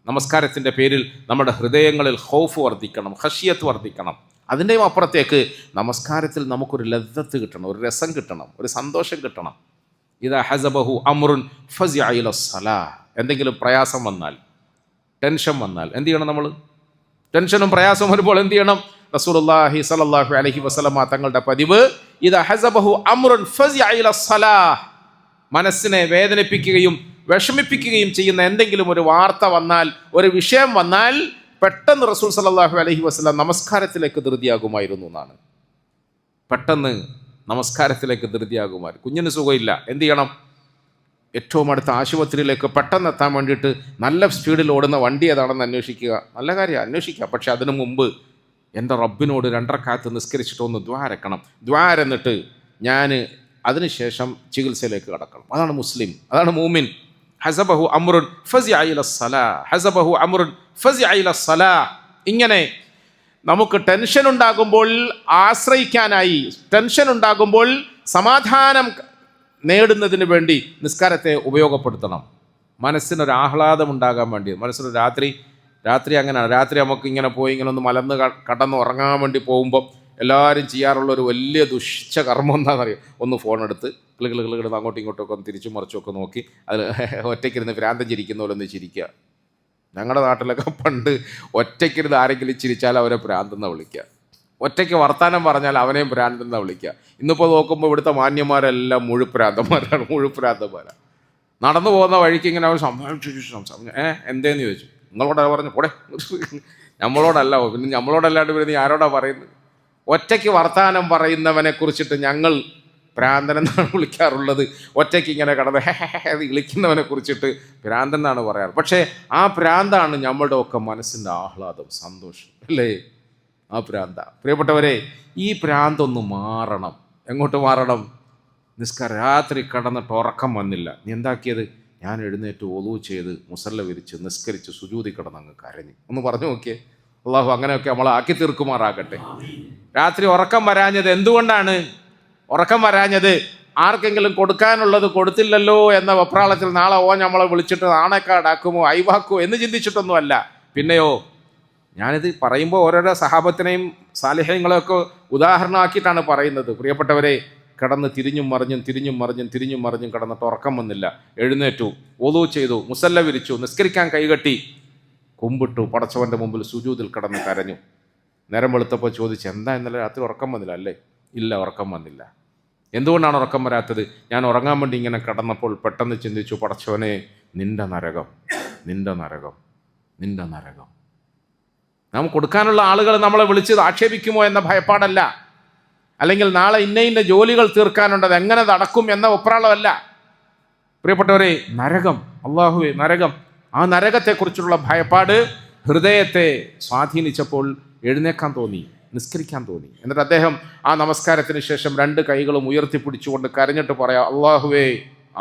Speaker 1: നമസ്കാരത്തിൻ്റെ പേരിൽ നമ്മുടെ ഹൃദയങ്ങളിൽ ഖൗഫ് വർദ്ധിക്കണം, ഖശിയത്ത് വർദ്ധിക്കണം. അതിൻ്റെയും അപ്പുറത്തേക്ക് നമസ്കാരത്തിൽ നമുക്കൊരു ലദ്ദത്ത് കിട്ടണം, ഒരു രസം കിട്ടണം, ഒരു സന്തോഷം കിട്ടണം. ഇദാ ഹസബഹു അംറുൻ ഫസിഅ ഇലസ്സലാഹ്. എന്തെങ്കിലും പ്രയാസം വന്നാൽ, ടെൻഷൻ വന്നാൽ എന്ത് ചെയ്യണം? നമ്മൾ ടെൻഷനും പ്രയാസവും വരുമ്പോൾ എന്ത് ചെയ്യണം? റസൂലുള്ളാഹി സ്വല്ലല്ലാഹു അലൈഹി വസല്ലമ തങ്ങളുടെ പതിവ് ഇദാ ഹസബഹു അംറുൻ ഫസിഅ ഇലസ്സലാഹ്. മനസ്സിനെ വേദനിപ്പിക്കുകയും വിഷമിപ്പിക്കുകയും ചെയ്യുന്ന എന്തെങ്കിലും ഒരു വാർത്ത വന്നാൽ, ഒരു വിഷയം വന്നാൽ പെട്ടെന്ന് റസൂൽ സല്ലല്ലാഹു അലൈഹി വസല്ലം നമസ്കാരത്തിലേക്ക് ധൃതിയാകുമായിരുന്നു എന്നാണ്. പെട്ടെന്ന് നമസ്കാരത്തിലേക്ക് ധൃതിയാകുമായിരുന്നു. കുഞ്ഞിന് സുഖമില്ല, എന്ത് ചെയ്യണം? ഏറ്റവും അടുത്ത ആശുപത്രിയിലേക്ക് പെട്ടെന്ന് എത്താൻ വേണ്ടിയിട്ട് നല്ല സ്പീഡിൽ ഓടുന്ന വണ്ടി ഏതാണെന്ന് അന്വേഷിക്കുക. നല്ല കാര്യം, അന്വേഷിക്കുക. പക്ഷെ അതിനു മുമ്പ് എൻ്റെ റബ്ബിനോട് 2 റക്അത്ത് നിസ്കരിച്ചിട്ട് ഒന്ന് ദ്വാരക്കണം. ദ്വാരന്നിട്ട് ഞാൻ അതിനുശേഷം ചികിത്സയിലേക്ക് കടക്കണം. അതാണ് മുസ്ലിം, അതാണ് മൂമിൻ. ഹസബഹു അംറുൻ ഫസിഅ ഇലസ്സലാഹ്, ഹസബഹു അംറുൻ ഫസിഅ ഇലസ്സലാഹ്. ഇങ്ങനെ നമുക്ക് ടെൻഷൻ ഉണ്ടാകുമ്പോൾ ആശ്രയിക്കാനായി, ടെൻഷൻ ഉണ്ടാകുമ്പോൾ സമാധാനം നേടുന്നതിന് വേണ്ടി നിസ്കാരത്തെ ഉപയോഗപ്പെടുത്തണം. മനസ്സിനൊരു ആഹ്ലാദം ഉണ്ടാകാൻ വേണ്ടി. മനസ്സിന് രാത്രി അങ്ങനെയാണ്. രാത്രി നമുക്ക് ഇങ്ങനെ പോയി ഇങ്ങനെ ഒന്ന് മലന്ന് കടന്ന് ഉറങ്ങാൻ വേണ്ടി പോകുമ്പം എല്ലാവരും ചെയ്യാറുള്ള ഒരു വലിയ ദുഷിച്ച കർമ്മം എന്താണെന്നറിയാം? ഒന്ന് ഫോണെടുത്ത് കിളുകിളുകിളുകിടുന്ന് അങ്ങോട്ടും ഇങ്ങോട്ടുമൊക്കെ ഒന്ന് തിരിച്ചും മറിച്ചുമൊക്കെ നോക്കി അതിൽ ഒറ്റയ്ക്കിരുന്ന് ഭ്രാന്തം ചിരിക്കുന്ന പോലെ ഒന്ന് ചിരിക്കുക. ഞങ്ങളുടെ നാട്ടിലൊക്കെ പണ്ട് ഒറ്റയ്ക്കിരുന്ന് ആരെങ്കിലും ചിരിച്ചാൽ അവരെ ഭ്രാന്തെന്ന് വിളിക്കുക. ഒറ്റയ്ക്ക് വർത്താനം പറഞ്ഞാൽ അവനെയും ഭ്രാന്തെന്ന് വിളിക്കുക. ഇന്നിപ്പോൾ നോക്കുമ്പോൾ ഇവിടുത്തെ മാന്യന്മാരെല്ലാം മുഴുപ്രാന്തന്മാരാണ്. നടന്നു പോകുന്ന വഴിക്ക് ഇങ്ങനെ അവർ സംസാരിച്ചു എന്തേന്ന് ചോദിച്ചു. നിങ്ങളോടാ പറഞ്ഞു പോടെ, നമ്മളോടല്ല. പിന്നെ നമ്മളോടല്ലാണ്ട് പിന്നെ നീ ആരോടാ പറയുന്നത്? ഒറ്റയ്ക്ക് വർത്താനം പറയുന്നവനെ കുറിച്ചിട്ട് ഞങ്ങൾ ഭ്രാന്തനെന്നാണ് വിളിക്കാറുള്ളത്. ഒറ്റയ്ക്ക് ഇങ്ങനെ കടന്ന് വിളിക്കുന്നവനെ കുറിച്ചിട്ട് ഭ്രാന്തൻ എന്നാണ് പറയാറ്. പക്ഷേ ആ ഭ്രാന്താണ് നമ്മളുടെ ഒക്കെ മനസ്സിൻ്റെ ആഹ്ലാദം, സന്തോഷം, അല്ലേ? ആ ഭ്രാന്ത. പ്രിയപ്പെട്ടവരെ, ഈ ഭ്രാന്തൊന്ന് മാറണം. എങ്ങോട്ട് മാറണം? രാത്രി കിടന്നിട്ട് ഉറക്കം വന്നില്ല. നീ എന്താക്കിയത്? ഞാൻ എഴുന്നേറ്റ് ഒളൂ ചെയ്ത് മുസല്ല വിരിച്ച് നിസ്കരിച്ച് സുജൂദി കിടന്ന് അങ്ങ് കരഞ്ഞു. ഒന്ന് പറഞ്ഞു നോക്കിയേ. അള്ളാഹു അങ്ങനെയൊക്കെ നമ്മളെ ആക്കി തീർക്കുമാറാകട്ടെ. രാത്രി ഉറക്കം വരാഞ്ഞത് എന്തുകൊണ്ടാണ്? ഉറക്കം വരാഞ്ഞത് ആർക്കെങ്കിലും കൊടുക്കാനുള്ളത് കൊടുത്തില്ലല്ലോ എന്ന വെപ്രാളത്തിൽ നാളെ നമ്മളെ വിളിച്ചിട്ട് നാണക്കാടാക്കുമോ അയവാക്കുമോ എന്ന് ചിന്തിച്ചിട്ടൊന്നുമല്ല. പിന്നെയോ, ഞാനിത് പറയുമ്പോൾ ഓരോരോ സഹാബത്തിനെയും സാലിഹ്യങ്ങളെയൊക്കെ ഉദാഹരണമാക്കിയിട്ടാണ് പറയുന്നത്. പ്രിയപ്പെട്ടവരെ, കിടന്ന് തിരിഞ്ഞും മറിഞ്ഞും കിടന്നിട്ട് ഉറക്കം വന്നില്ല. എഴുന്നേറ്റു, ഒളൂ ചെയ്തു, മുസല്ല വിരിച്ചു, നിസ്കരിക്കാൻ കൈകെട്ടി, കുമ്പിട്ടു, പടച്ചവൻ്റെ മുമ്പിൽ സുജൂദിൽ കിടന്ന് കരഞ്ഞു. നേരം വെളുത്തപ്പോൾ ചോദിച്ചു, എന്താ ഇന്നലെ രാത്രി ഉറക്കം വന്നില്ല? അല്ലേ? ഇല്ല, ഉറക്കം വന്നില്ല. എന്തുകൊണ്ടാണ് ഉറക്കം വരാത്തത്? ഞാൻ ഉറങ്ങാൻ വേണ്ടി ഇങ്ങനെ കിടന്നപ്പോൾ പെട്ടെന്ന് ചിന്തിച്ചു, പടച്ചവനെ, നിന്റെ നരകം, നിന്റെ നരകം, നിന്റെ നരകം. നാം കൊടുക്കാനുള്ള ആളുകൾ നമ്മളെ വിളിച്ച് ആക്ഷേപിക്കുമോ എന്ന ഭയപ്പാടല്ല, അല്ലെങ്കിൽ നാളെ ഇന്ന ജോലികൾ തീർക്കാനുണ്ടത് എങ്ങനെ നടക്കും എന്ന ഒപ്രാളമല്ല. പ്രിയപ്പെട്ടവരെ, നരകം, അള്ളാഹുവേ നരകം, ആ നരകത്തെക്കുറിച്ചുള്ള ഭയപ്പാട് ഹൃദയത്തെ സ്വാധീനിച്ചപ്പോൾ എഴുന്നേക്കാൻ തോന്നി, നിസ്കരിക്കാൻ തോന്നി. എന്നിട്ട് അദ്ദേഹം ആ നമസ്കാരത്തിന് ശേഷം 2 കൈകളും ഉയർത്തിപ്പിടിച്ചുകൊണ്ട് കരഞ്ഞിട്ട് പറയാം, അള്ളാഹുവേ,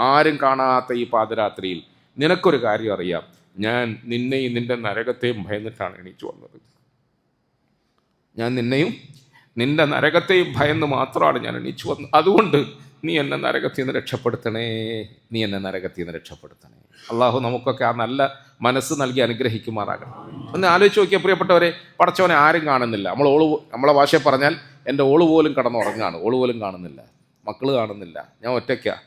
Speaker 1: ആരും കാണാത്ത ഈ പാതിരാത്രിയിൽ നിനക്കൊരു കാര്യം അറിയാം, ഞാൻ നിന്നെയും നിന്റെ നരകത്തെയും ഭയന്നിട്ടാണ് എണീച്ചു വന്നത്. ഞാൻ നിന്നെയും നിന്റെ നരകത്തെയും ഭയന്ന് മാത്രമാണ് ഞാൻ എണീച്ചു വന്നത്. അതുകൊണ്ട് നീ എന്നെ നരകത്തിൽ നിന്ന് രക്ഷപ്പെടുത്തണേ, നീ എന്നെ നരകത്തിൽ നിന്ന് രക്ഷപ്പെടുത്തണേ. അള്ളാഹു നമുക്കൊക്കെ ആ നല്ല മനസ്സ് നൽകി അനുഗ്രഹിക്കുമാറാകണം. ഒന്ന് ആലോചിച്ച് നോക്കിയാൽ പ്രിയപ്പെട്ടവരെ, പടച്ചവനെ ആരും കാണുന്നില്ല. നമ്മളെ ഭാഷയെ പറഞ്ഞാൽ എൻ്റെ ഓള് പോലും കിടന്നുറങ്ങാണ്, ഓള് പോലും കാണുന്നില്ല, മക്കൾ കാണുന്നില്ല, ഞാൻ ഒറ്റയ്ക്കാണ്.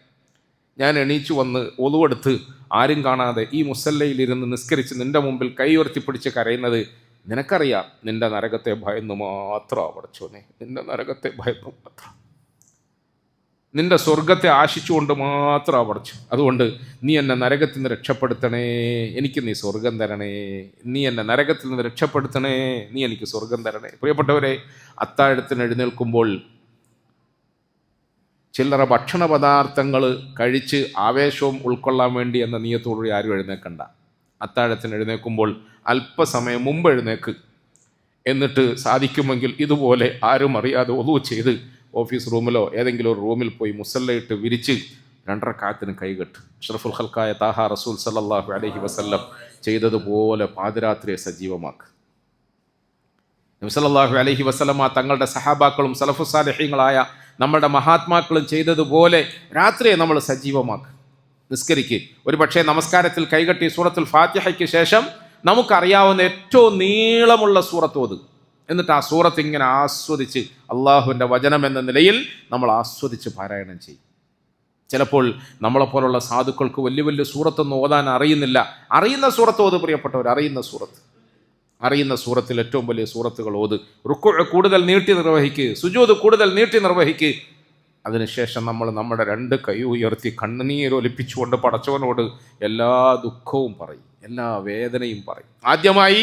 Speaker 1: ഞാൻ എണീച്ചു വന്ന് ഒളുവെടുത്ത് ആരും കാണാതെ ഈ മുസല്ലയിലിരുന്ന് നിസ്കരിച്ച് നിൻ്റെ മുമ്പിൽ കൈ ഉയർത്തിപ്പിടിച്ച് കരയുന്നത് നിനക്കറിയാം. നിൻ്റെ നരകത്തെ ഭയന്നു മാത്രമാണ് പടച്ചോനെ, നിൻ്റെ നരകത്തെ ഭയന്നു മാത്രം, നിൻ്റെ സ്വർഗത്തെ ആശിച്ചുകൊണ്ട് മാത്രമാണ് പടച്ചു. അതുകൊണ്ട് നീ എന്നെ നരകത്തിൽ നിന്ന് രക്ഷപ്പെടുത്തണേ, എനിക്ക് നീ സ്വർഗം തരണേ, നീ എന്നെ നരകത്തിൽ നിന്ന് രക്ഷപ്പെടുത്തണേ, നീ എനിക്ക് സ്വർഗം തരണേ. പ്രിയപ്പെട്ടവരെ, അത്താഴത്തിന് എഴുന്നേൽക്കുമ്പോൾ ചില്ലറ ഭക്ഷണ പദാർത്ഥങ്ങൾ കഴിച്ച് ആവേശവും ഉൾക്കൊള്ളാൻ വേണ്ടി എന്ന നിയത്തോടുകൂടി ആരും എഴുന്നേൽക്കണ്ട. അത്താഴത്തിന് എഴുന്നേൽക്കുമ്പോൾ അല്പസമയം മുമ്പ് എഴുന്നേക്ക്. എന്നിട്ട് സാധിക്കുമെങ്കിൽ ഇതുപോലെ ആരും അറിയാതെ ഒളു ചെയ്ത് ഓഫീസ് റൂമിലോ ഏതെങ്കിലും ഒരു റൂമിൽ പോയി മുസല്ലയിട്ട് വിരിച്ച് 2 റക്അത്തിന് കൈകെട്ട്. അഷ്റഫുൽ ഖൽഖായ താഹ റസൂൽ സല്ലല്ലാഹു അലൈഹി വസല്ലം ചെയ്തതുപോലെ പാതിരാത്രിയെ സജീവമാക്ക്. നബി സല്ലല്ലാഹു അലൈഹി വസല്ലമ തങ്ങളുടെ സഹാബാക്കളും സലഫു സാലിഹീങ്ങളായ നമ്മുടെ മഹാത്മാക്കളും ചെയ്തതുപോലെ രാത്രിയെ നമ്മൾ സജീവമാക്ക്. നിസ്കരിക്ക്. ഒരു പക്ഷേ നമസ്കാരത്തിൽ കൈകെട്ടി സൂറത്തുൽ ഫാത്തിഹയ്ക്ക് ശേഷം നമുക്കറിയാവുന്ന ഏറ്റവും നീളമുള്ള സൂറത്ത് ഓത്. എന്നിട്ട് ആ സൂറത്ത് ഇങ്ങനെ ആസ്വദിച്ച് അള്ളാഹുവിൻ്റെ വചനം എന്ന നിലയിൽ നമ്മൾ ആസ്വദിച്ച് പാരായണം ചെയ്യും. ചിലപ്പോൾ നമ്മളെപ്പോലുള്ള സാധുക്കൾക്ക് വലിയ വലിയ സൂറത്തൊന്നും ഓതാൻ അറിയുന്നില്ല. അറിയുന്ന സൂറത്ത് ഓത് പ്രിയപ്പെട്ടവർ, അറിയുന്ന സൂറത്തിൽ ഏറ്റവും വലിയ സൂറത്തുകൾ ഓത്. റുക്കൂഅ് കൂടുതൽ നീട്ടി നിർവഹിക്ക്, സുജൂദ് കൂടുതൽ നീട്ടി നിർവഹിക്ക്. അതിനുശേഷം നമ്മൾ നമ്മുടെ 2 കൈ ഉയർത്തി കണ്ണുനീരൊലിപ്പിച്ചുകൊണ്ട് പടച്ചവനോട് എല്ലാ ദുഃഖവും പറയും, എല്ലാ വേദനയും പറയും. ആദ്യമായി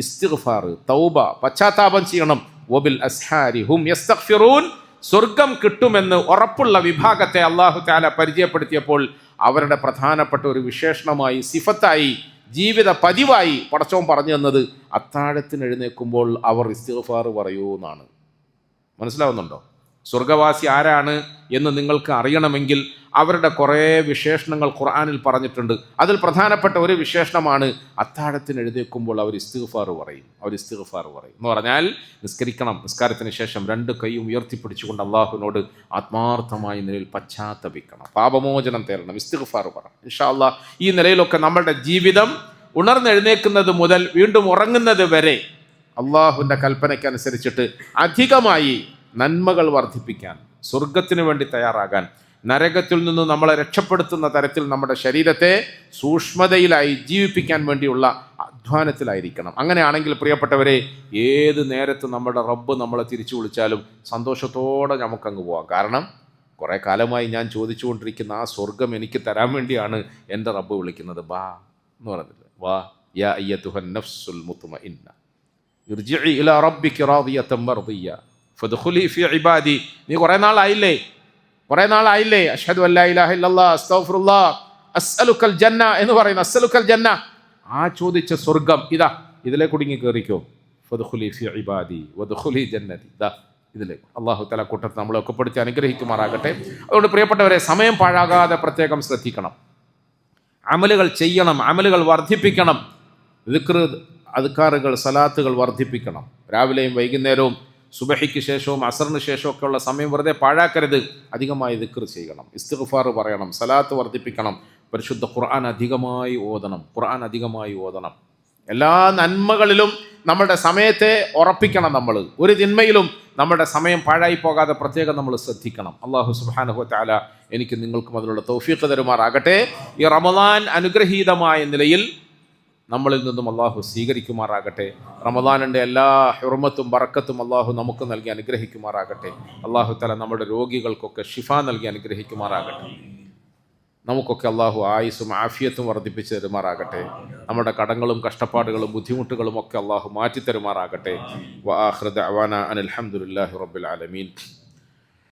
Speaker 1: ഇസ്തിഗ്ഫാർ, തൗബ, പശ്ചാത്താപം ചെയ്യണം. വബിൽ അസ്ഹാരി ഹും യസ്തഗ്ഫിറൂൻ. സ്വർഗം കിട്ടുമെന്ന് ഉറപ്പുള്ള വിഭാഗത്തെ അല്ലാഹു തആല പരിചയപ്പെടുത്തിയപ്പോൾ അവരുടെ പ്രധാനപ്പെട്ട ഒരു വിശേഷണമായി, സിഫത്തായി, ജീവിത പതിവായി പടച്ചവൻ പറഞ്ഞു തന്നത് അത്താഴത്തിന് എഴുന്നേൽക്കുമ്പോൾ അവർ ഇസ്തിഗ്ഫാർ പറയൂ എന്നാണ്. മനസ്സിലാവുന്നുണ്ടോ? സ്വർഗവാസി ആരാണ് എന്ന് നിങ്ങൾക്ക് അറിയണമെങ്കിൽ അവരുടെ കുറേ വിശേഷണങ്ങൾ ഖുർആനിൽ പറഞ്ഞിട്ടുണ്ട്. അതിൽ പ്രധാനപ്പെട്ട ഒരു വിശേഷണമാണ് അത്താഴത്തിന് എഴുന്നേൽക്കുമ്പോൾ അവർ ഇസ്തിഗ്ഫാർ പറയും. എന്ന് പറഞ്ഞാൽ നിസ്കരിക്കണം. നിസ്കാരത്തിന് ശേഷം 2 കൈയും ഉയർത്തിപ്പിടിച്ചുകൊണ്ട് അള്ളാഹുവിനോട് ആത്മാർത്ഥമായ നിലയിൽ പശ്ചാത്തപിക്കണം, പാപമോചനം തേടണം, ഇസ്തിഗ്ഫാർ പറയണം. ഇൻഷാ അല്ലാഹ് ഈ നിലയിലൊക്കെ നമ്മളുടെ ജീവിതം ഉണർന്നെഴുന്നേൽക്കുന്നത് മുതൽ വീണ്ടും ഉറങ്ങുന്നത് വരെ അള്ളാഹുവിൻ്റെ കൽപ്പനയ്ക്കനുസരിച്ചിട്ട് അധികമായി നന്മകൾ വർദ്ധിപ്പിക്കാൻ, സ്വർഗത്തിന് വേണ്ടി തയ്യാറാകാൻ, നരകത്തിൽ നിന്ന് നമ്മളെ രക്ഷപ്പെടുത്തുന്ന തരത്തിൽ നമ്മുടെ ശരീരത്തെ സൂക്ഷ്മതയിലായി ജീവിപ്പിക്കാൻ വേണ്ടിയുള്ള അധ്വാനത്തിലായിരിക്കണം. അങ്ങനെയാണെങ്കിൽ പ്രിയപ്പെട്ടവരെ, ഏത് നേരത്ത് നമ്മുടെ റബ്ബ് നമ്മളെ തിരിച്ചു വിളിച്ചാലും സന്തോഷത്തോടെ നമുക്കങ്ങ് പോകാം. കാരണം കുറേ കാലമായി ഞാൻ ചോദിച്ചുകൊണ്ടിരിക്കുന്ന ആ സ്വർഗം എനിക്ക് തരാൻ വേണ്ടിയാണ് എൻ്റെ റബ്ബ് വിളിക്കുന്നത്. ബാ എന്ന് പറഞ്ഞില്ല, വാ യാ അയ്യതുഹൻ നഫ്സുൽ മുത്മഇന്ന ഇർജിഇ ഇലാ റബ്ബിക റാദിയതൻ മർദിയ ഫദ്ഖുലി ഫീ ഇബാദി. നീ കുറേ നാളായില്ലേ അഷ്ഹദു അല്ലാ ഇലാഹ ഇല്ലല്ലാഹ് അസ്തഗ്ഫിറുല്ലാഹ് അസ്അലുക്കൽ ജന്ന എന്ന് പറയുന്ന അസ്അലുക്കൽ ജന്ന, ആ ചോദിച്ച സ്വർഗം ഇതാ, ഇതിലെ കുടുങ്ങി കയറിക്കോ. ഫദ്ഖുലി ഫീ ഇബാദി വദ്ഖുലി ജന്നതി. ഇതാ ഇതിലേക്ക് അല്ലാഹു തആല കൂട്ടത്തിൽ നമ്മളെ ഒക്കെ പെടുത്തി അനുഗ്രഹിക്കുമാറാകട്ടെ. അതുകൊണ്ട് പ്രിയപ്പെട്ടവരെ, സമയം പാഴാകാതെ പ്രത്യേകം ശ്രദ്ധിക്കണം. അമലുകൾ ചെയ്യണം, അമലുകൾ വർദ്ധിപ്പിക്കണം. ദിക്ർ, അദ്കാറുകൾ, സലാത്തുകൾ വർദ്ധിപ്പിക്കണം. രാവിലെയും വൈകുന്നേരവും സുബഹിക്ക് ശേഷവും അസറിന് ശേഷമൊക്കെ ഉള്ള സമയം വെറുതെ പാഴാക്കരുത്. അധികമായി ദിക്ർ ചെയ്യണം, ഇസ്തിഗ്ഫാർ പറയണം, സലാത്ത് വർദ്ധിപ്പിക്കണം, പരിശുദ്ധ ഖുർആൻ അധികമായി ഓതണം. എല്ലാ നന്മകളിലും നമ്മുടെ സമയത്തെ ഉറപ്പിക്കണം. നമ്മൾ ഒരു തിന്മയിലും നമ്മുടെ സമയം പാഴായി പോകാതെ പ്രത്യേകം നമ്മൾ ശ്രദ്ധിക്കണം. അല്ലാഹു സുബ്ഹാനഹു വ തആല എനിക്ക് നിങ്ങൾക്കും അതിനുള്ള തൗഫീഖ് തരുമാറാകട്ടെ. ഈ റമദാൻ അനുഗ്രഹീതമായ നിലയിൽ നമ്മളിൽ നിന്നും അള്ളാഹു സ്വീകരിക്കുമാറാകട്ടെ. റമദാനിൻ്റെ എല്ലാ ഹുർമത്തും ബറക്കത്തും അള്ളാഹു നമുക്ക് നൽകി അനുഗ്രഹിക്കുമാറാകട്ടെ. അള്ളാഹു തആല നമ്മുടെ രോഗികൾക്കൊക്കെ ഷിഫ നൽകി അനുഗ്രഹിക്കുമാറാകട്ടെ. നമുക്കൊക്കെ അള്ളാഹു ആയുസ്സും ആഫിയത്തും വർദ്ധിപ്പിച്ച് തരുമാറാകട്ടെ. നമ്മുടെ കടങ്ങളും കഷ്ടപ്പാടുകളും ബുദ്ധിമുട്ടുകളും ഒക്കെ അള്ളാഹു മാറ്റി തരുമാറാകട്ടെ. വ ആഖിറു ദഅ്വാനാ അനിൽ ഹംദുലില്ലാഹി റബ്ബിൽ ആലമീൻ.